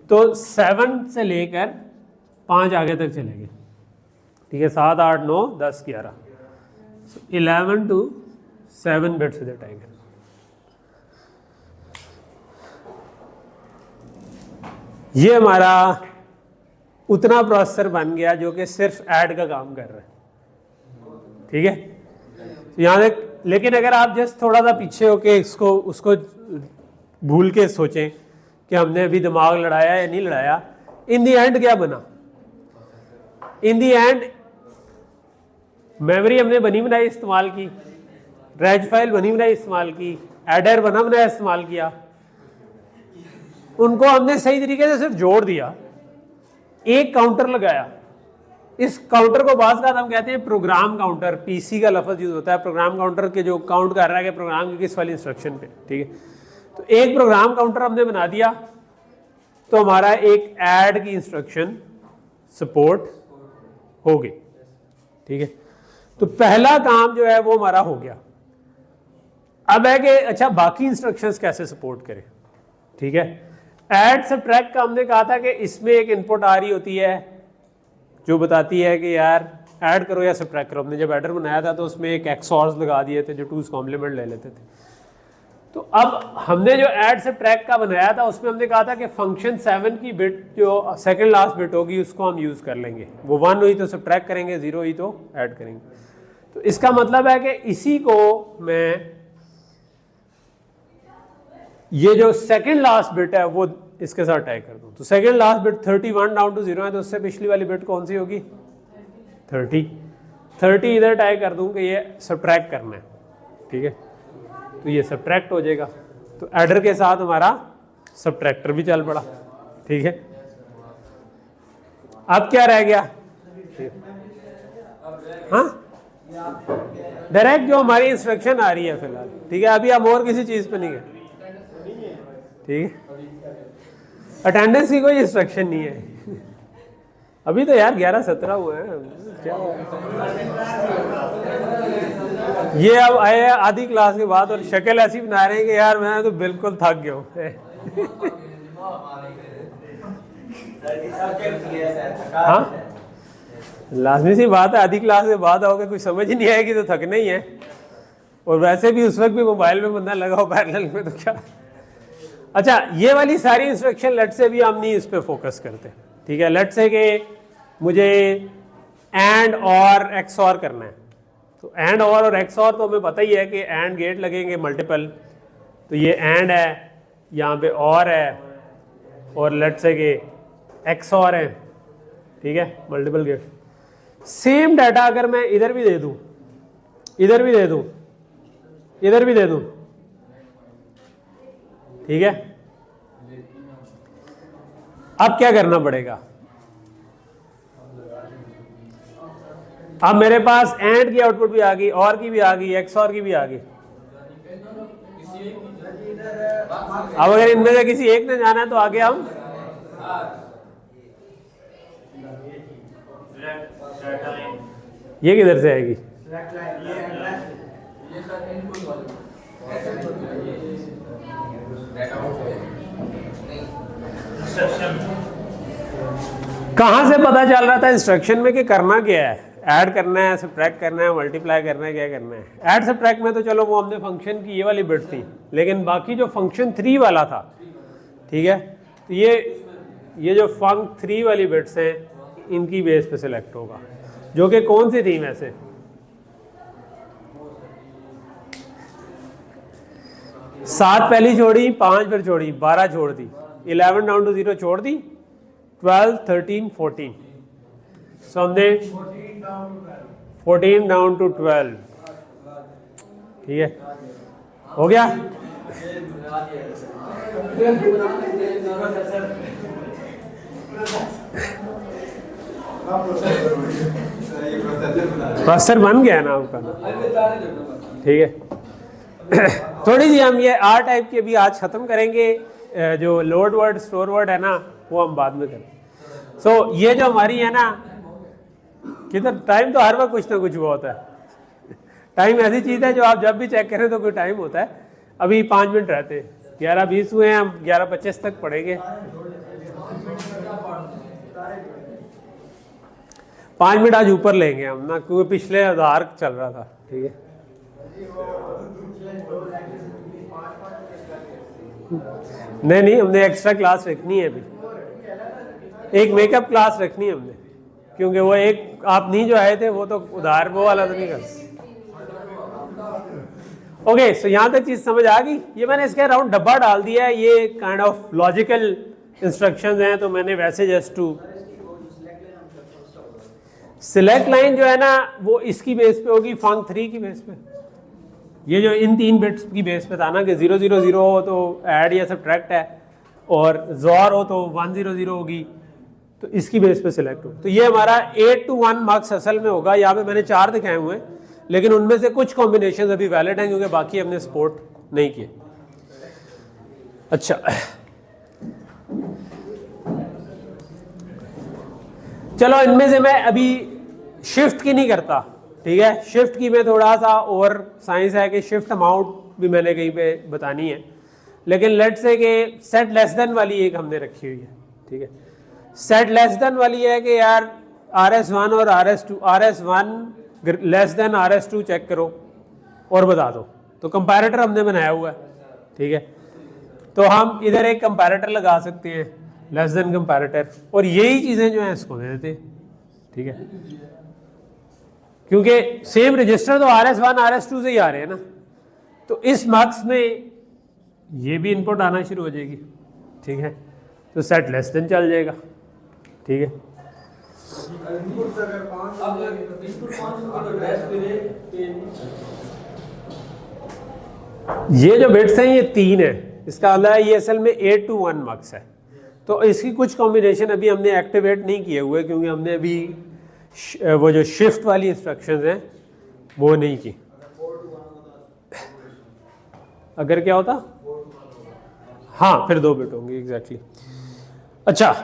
Speaker 1: तो 7 से लेकर 5 आगे तक चलेंगे, ठीक है। 7 8 9 10 11, 11 टू 7 बिट्स इधर टाइगर। ये हमारा उतना प्रोसेसर बन गया जो कि सिर्फ ऐड का काम कर रहा है, ठीक है। तो यहाँ तक, लेकिन अगर आप जस्ट थोड़ा सा पीछे होके उसको भूल के सोचें कि हमने अभी दिमाग लड़ाया या नहीं लड़ाया, इन दी एंड क्या बना? इन दी एंड मेमोरी हमने बनी बनाई इस्तेमाल की, रैज फाइल बनी बनाई इस्तेमाल की, एडर बना बनाया इस्तेमाल किया, उनको हमने सही तरीके से सिर्फ जोड़ दिया, एक काउंटर लगाया। इस काउंटर को बात हम कहते हैं प्रोग्राम काउंटर, पीसी का लफ्ज यूज होता है प्रोग्राम काउंटर के, जो काउंट कर रहा है कि प्रोग्राम की किस वाली इंस्ट्रक्शन पे, ठीक है। तो एक प्रोग्राम काउंटर हमने बना दिया तो हमारा एक ऐड की इंस्ट्रक्शन सपोर्ट हो गई, ठीक है। तो पहला काम जो है वो हमारा हो गया। अब है कि अच्छा बाकी इंस्ट्रक्शंस कैसे सपोर्ट करें, ठीक है। ऐड सब्ट्रैक्ट का हमने कहा था कि इसमें एक इनपुट आ रही होती है जो बताती है कि यार ऐड करो या सब्ट्रैक्ट करो। हमने जब एडर बनाया था तो उसमें एक एक्सऑर्स लगा दिए थे जो टूज कॉम्प्लीमेंट ले लेते थे। तो अब हमने जो ऐड सब्ट्रैक्ट का बनाया था उसमें हमने कहा था कि फंक्शन 7 की बिट जो सेकंड लास्ट बिट होगी उसको हम यूज कर लेंगे, वो 1 हुई तो सब्ट्रैक्ट करेंगे, 0 हुई तो ऐड करेंगे। तो इसका मतलब है कि इसी को मैं, ये जो सेकंड लास्ट बिट है वो इसके साथ टाई कर दूं। तो second last bit 31 down to 0 है, तो उससे पिछली वाली बिट कौन सी होगी? 30 इधर टाई कर दूं कि ये सब्ट्रैक्ट करना है, ठीक है। तो ये सब्ट्रैक्ट हो जाएगा। तो एडर के साथ हमारा सब्ट्रैक्टर भी चल पड़ा, ठीक है। अब क्या रह गया? हाँ, डायरेक्ट जो हमारी इंस्ट्रक्शन आ रही है फिलहाल, ठीक है। अभी हम और किसी चीज पे नहीं गए, ठीक है। अटेंडेंस की कोई इंस्ट्रक्शन नहीं है अभी तो यार 11-17 हुए हैं, क्या ये अब आए हैं आधी क्लास के बाद और शक्ल ऐसी बना रहे हैं कि यार मैं तो बिल्कुल थक गया हूँ हाँ, लाजमी सी बात है, आधी क्लास के बाद आओगे कुछ समझ ही नहीं आएगी तो थकना ही है। और वैसे भी उस वक्त भी मोबाइल में बंदा लगा हो पैरेलल में, तो क्या। अच्छा, ये वाली सारी इंस्ट्रक्शन लेट से भी हम नहीं इस पे फोकस करते, ठीक है। लेट से कि मुझे एंड और एक्सऑर करना है, तो एंड और एक्सऑर तो हमें पता ही है कि एंड गेट लगेंगे मल्टीपल, तो ये एंड है, यहाँ पे और है, और लेट से कि एक्सऑर है, ठीक है, मल्टीपल गेट। सेम डाटा अगर मैं इधर भी दे दूं, इधर भी दे दूं, इधर भी दे दूं, ठीक है। अब क्या करना पड़ेगा? अब मेरे पास एंड की आउटपुट भी आ गई, और की भी आ गई, एक्सऑर की भी आ गई। अब अगर इनमें से किसी एक ने जाना है तो आगे हम ये किधर से आएगी? कहां से पता चल रहा था इंस्ट्रक्शन में कि करना क्या है? ऐड करना है, सब्ट्रैक्ट करना है, मल्टीप्लाई करना है, क्या करना है? ऐड सब्ट्रैक्ट में तो चलो वो हमने फंक्शन की ये वाली बिट थी, लेकिन बाकी जो फंक्शन 3 वाला था, ठीक है, तो ये जो फंक 3 वाली बिट्स हैं इनकी बेस पे सिलेक्ट होगा, जो कि कौन सी थी? वैसे 7 पहली छोड़ी, 5 फिर छोड़ी, 12 छोड़ दी, 11 डाउन टू 0 छोड़ दी, 12, 13, 14, सो हमने 14 डाउन टू 12, ठीक है, हो गया। प्रोसेसर बन गया ना आपका, ठीक है। थोड़ी सी हम ये आर टाइप की अभी आज खत्म करेंगे, जो लोड वर्ड स्टोर वर्ड है ना वो हम बाद में करेंगे। सो ये जो हमारी है ना, किधर टाइम तो हर वक्त कुछ ना कुछ हुआ होता है। टाइम ऐसी चीज़ है जो आप जब भी चेक करें तो कोई टाइम होता है। अभी 5 मिनट रहते हैं, 11:20 हुए हैं, हम 11:25 तक पढ़ेंगे। 5 मिनट आज ऊपर लेंगे हम ना, क्योंकि पिछले आधार चल रहा था, ठीक है। नहीं, हमने एक्स्ट्रा क्लास रखनी है अभी। एक मेकअप क्लास रखनी है हमने, क्योंकि वो एक आप नहीं जो आए थे वो तो उधार वो वाला तो नहीं कर सकते। ओके, सो यहाँ तक चीज समझ आ गई। ये मैंने इसके अराउंड डब्बा डाल दिया है, ये काइंड ऑफ लॉजिकल इंस्ट्रक्शंस हैं, तो मैंने वैसे जस्ट टू सिलेक्ट लाइन जो है ना वो इसकी बेस पे होगी, फंक 3 की बेस पे। ये जो इन 3 बिट्स की बेस पे था ना कि 000 हो तो ऐड या सब्ट्रैक्ट है, और ज़ॉर हो तो 100 होगी, तो इसकी बेस पे सिलेक्ट हो। तो ये हमारा 8 to 1 मार्क्स असल में होगा। यहाँ पे मैंने 4 दिखाए हुए हैं, लेकिन उनमें से कुछ कॉम्बिनेशन अभी वैलिड हैं क्योंकि बाकी हमने सपोर्ट नहीं किए। अच्छा, चलो इनमें से मैं अभी शिफ्ट की नहीं करता, ठीक है। शिफ्ट की में थोड़ा सा और साइंस है कि शिफ्ट अमाउंट भी मैंने कहीं पे बतानी है, लेकिन लेट से कि सेट लेस देन वाली एक हमने रखी हुई है, ठीक है। सेट लेस देन वाली है कि यार RS1 और RS1 less than RS2 check करो और बता दो, तो कंपैरेटर हमने बनाया हुआ है, ठीक है। तो हम इधर एक कंपैरेटर लगा सकते हैं, लेस देन कंपैरेटर, और यही चीज़ें जो हैं इसको दे देते हैं, ठीक है, क्योंकि सेम रजिस्टर तो RS1 RS2 से ही आ रहे हैं ना। तो इस मार्क्स में ये भी इनपुट आना शुरू हो जाएगी, ठीक है, तो सेट लेस देन चल जाएगा, ठीक है। ये जो बिट्स हैं ये 3 है, इसका मतलब है ये असल में 8 to 1 मार्क्स है। तो इसकी कुछ कॉम्बिनेशन अभी हमने एक्टिवेट नहीं किए हुए, क्योंकि हमने अभी वो जो शिफ्ट वाली इंस्ट्रक्शंस हैं वो नहीं की। अगर क्या होता, हाँ फिर 2 बिट होंगे, एग्जैक्टली। अच्छा,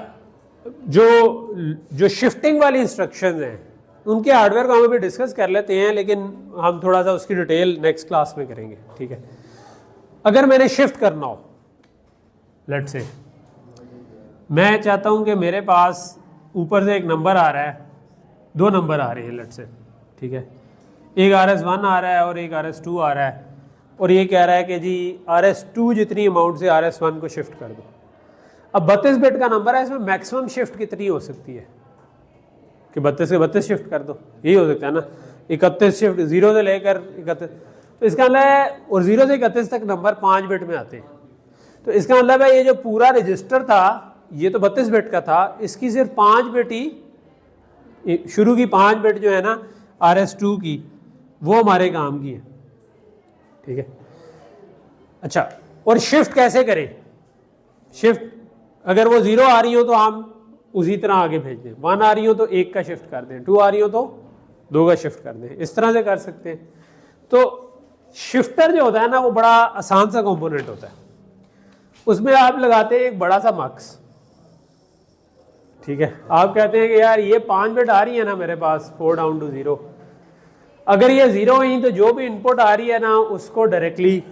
Speaker 1: जो शिफ्टिंग वाली इंस्ट्रक्शंस हैं उनके हार्डवेयर को हम अभी डिस्कस कर लेते हैं, लेकिन हम थोड़ा सा उसकी डिटेल नेक्स्ट क्लास में करेंगे, ठीक है। अगर मैंने शिफ्ट करना हो, लेट से मैं चाहता हूं कि मेरे पास ऊपर से एक नंबर आ रहा है, 2 नंबर आ रहे हैं लेट से, ठीक है, एक RS1 आ रहा है और एक RS2 आ रहा है, और ये कह रहा है कि जी RS2 जितनी अमाउंट से RS1 को शिफ्ट कर दो। अब 32 बिट का नंबर है, इसमें मैक्सिमम शिफ्ट कितनी हो सकती है कि 32 से 32 शिफ्ट कर दो, यही हो सकता है ना। 31 शिफ्ट 0 से लेकर 31, तो इसका मतलब है, और 0 से 31 तक नंबर 5 बिट में आते हैं। तो इसका मतलब है ये जो पूरा रजिस्टर था ये तो 32 बिट का था, इसकी सिर्फ 5 बिट ही, शुरू की 5 बिट जो है ना RS2 की, वो हमारे काम की है, ठीक है। अच्छा, और शिफ्ट कैसे करें? शिफ्ट अगर वो 0 आ रही हो तो हम उसी तरह आगे भेज दें, 1 आ रही हो तो 1 का शिफ्ट कर दें, 2 आ रही हो तो 2 का शिफ्ट कर दें, इस तरह से कर सकते हैं। तो शिफ्टर जो होता है ना वो बड़ा आसान सा कंपोनेंट होता है, उसमें आप लगाते हैं एक बड़ा सा मार्क्स, ठीक है। आप कहते हैं कि यार ये 5 बिट आ रही है ना मेरे पास 4 डाउन टू 0, अगर ये 0 हुई तो जो भी इनपुट आ रही है ना उसको डायरेक्टली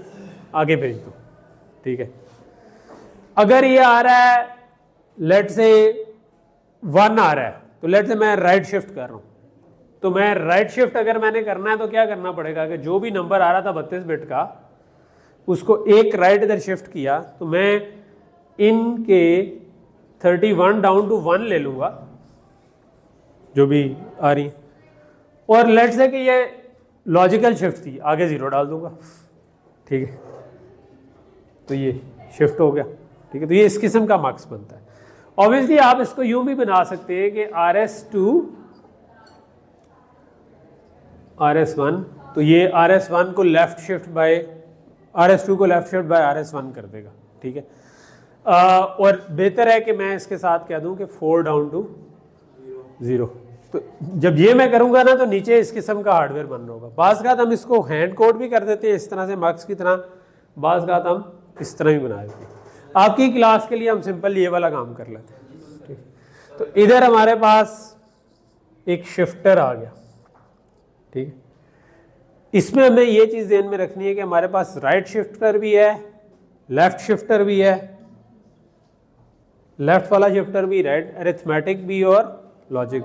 Speaker 1: आगे भेज दो, ठीक है। अगर ये आ रहा है लेट से 1 आ रहा है, तो लेट से मैं राइट शिफ्ट कर रहा हूँ, तो मैं राइट शिफ्ट अगर मैंने करना है तो क्या करना पड़ेगा कि जो भी नंबर आ रहा था 32 बिट का उसको एक राइट इधर शिफ्ट किया, तो मैं इनके 31 डाउन टू 1 ले लूँगा जो भी आ रही, और लेट से कि ये लॉजिकल शिफ्ट थी, आगे 0 डाल दूंगा, ठीक है, तो ये शिफ्ट हो गया, ठीक है। तो ये इस किस्म का मार्क्स बनता है। ऑब्वियसली आप इसको यूं भी बना सकते हैं कि RS2 RS1, तो ये RS1 को लेफ्ट शिफ्ट बाय RS2 को लेफ्ट शिफ्ट बाय RS1 कर देगा, ठीक है। और बेहतर है कि मैं इसके साथ कह दूं कि 4 डाउन टू 0। तो जब ये मैं करूंगा ना तो नीचे इस किस्म का हार्डवेयर बन रहा होगा। बाज़ बात हम इसको हैंड कोड भी कर देते हैं इस तरह से मार्क्स की तरह, बाज़ बात हम इस तरह भी बना देते हैं। आपकी क्लास के लिए हम सिंपल ये वाला काम कर लेते हैं, ठीक। तो इधर हमारे पास एक शिफ्टर आ गया, ठीक है। इसमें हमें ये चीज़ ध्यान में रखनी है कि हमारे पास राइट शिफ्टर भी है, लेफ्ट शिफ्टर भी है, लेफ्ट वाला शिफ्टर भी, राइट, अरिथमेटिक भी और लॉजिक।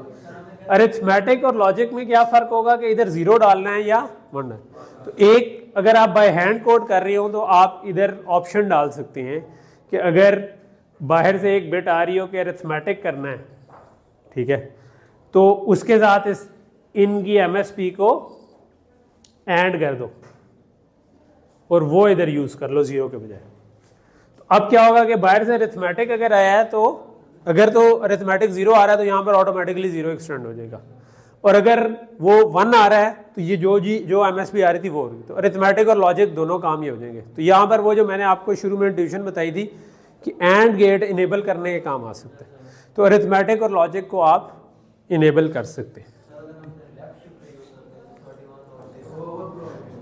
Speaker 1: अरिथमेटिक और लॉजिक में क्या फ़र्क होगा कि इधर 0 डालना है या 1 डालना है। तो एक अगर आप बाय हैंड कोड कर रहे हो तो आप इधर ऑप्शन डाल सकते हैं कि अगर बाहर से एक बिट आ रही हो कि अरिथमेटिक करना है, ठीक है, तो उसके साथ इस इनकी एमएसपी को एंड कर दो और वो इधर यूज़ कर लो ज़ीरो के बजाय। तो अब क्या होगा कि बाहर से अरिथमेटिक अगर आया है तो अगर तो अरिथमेटिक 0 आ रहा है तो यहाँ पर ऑटोमेटिकली 0 एक्सटेंड हो जाएगा, और अगर वो 1 आ रहा है तो ये जो एमएसपी आ रही थी वो होगी। तो अरिथमेटिक और लॉजिक दोनों काम ही हो जाएंगे। तो यहाँ पर वो जो मैंने आपको शुरू में ट्यूशन बताई थी कि एंड गेट इनेबल करने के काम आ सकते हैं, तो अरिथमेटिक और लॉजिक को आप इनेबल कर सकते हैं।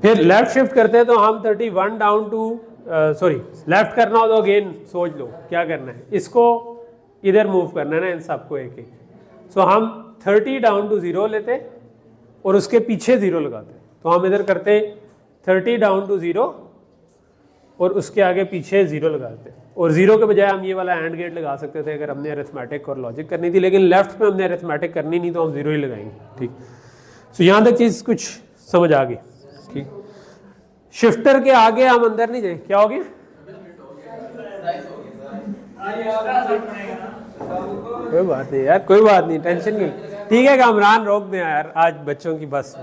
Speaker 1: फिर लेफ्ट शिफ्ट करते हैं तो हम 31 डाउन टू लेफ्ट करना हो तो अगेन सोच लो क्या करना है, इसको इधर मूव करना है ना इन सबको एक एक। सो हम 30 डाउन टू 0 लेते और उसके पीछे 0 लगाते। तो हम इधर करते 30 डाउन टू 0 और उसके आगे पीछे 0 लगाते, और 0 के बजाय हम ये वाला एंड गेट लगा सकते थे अगर हमने अरिथमेटिक और लॉजिक करनी थी, लेकिन लेफ्ट में हमने अरिथमेटिक करनी नहीं तो हम 0 ही लगाएंगे। ठीक, सो यहाँ तक चीज़ कुछ समझ आ गई। ठीक, शिफ्टर के आगे हम अंदर नहीं जाए, क्या हो गया? कोई बात नहीं यार, कोई बात नहीं, टेंशन नहीं। ठीक है कामरान, रोक दें यार, आज बच्चों की बस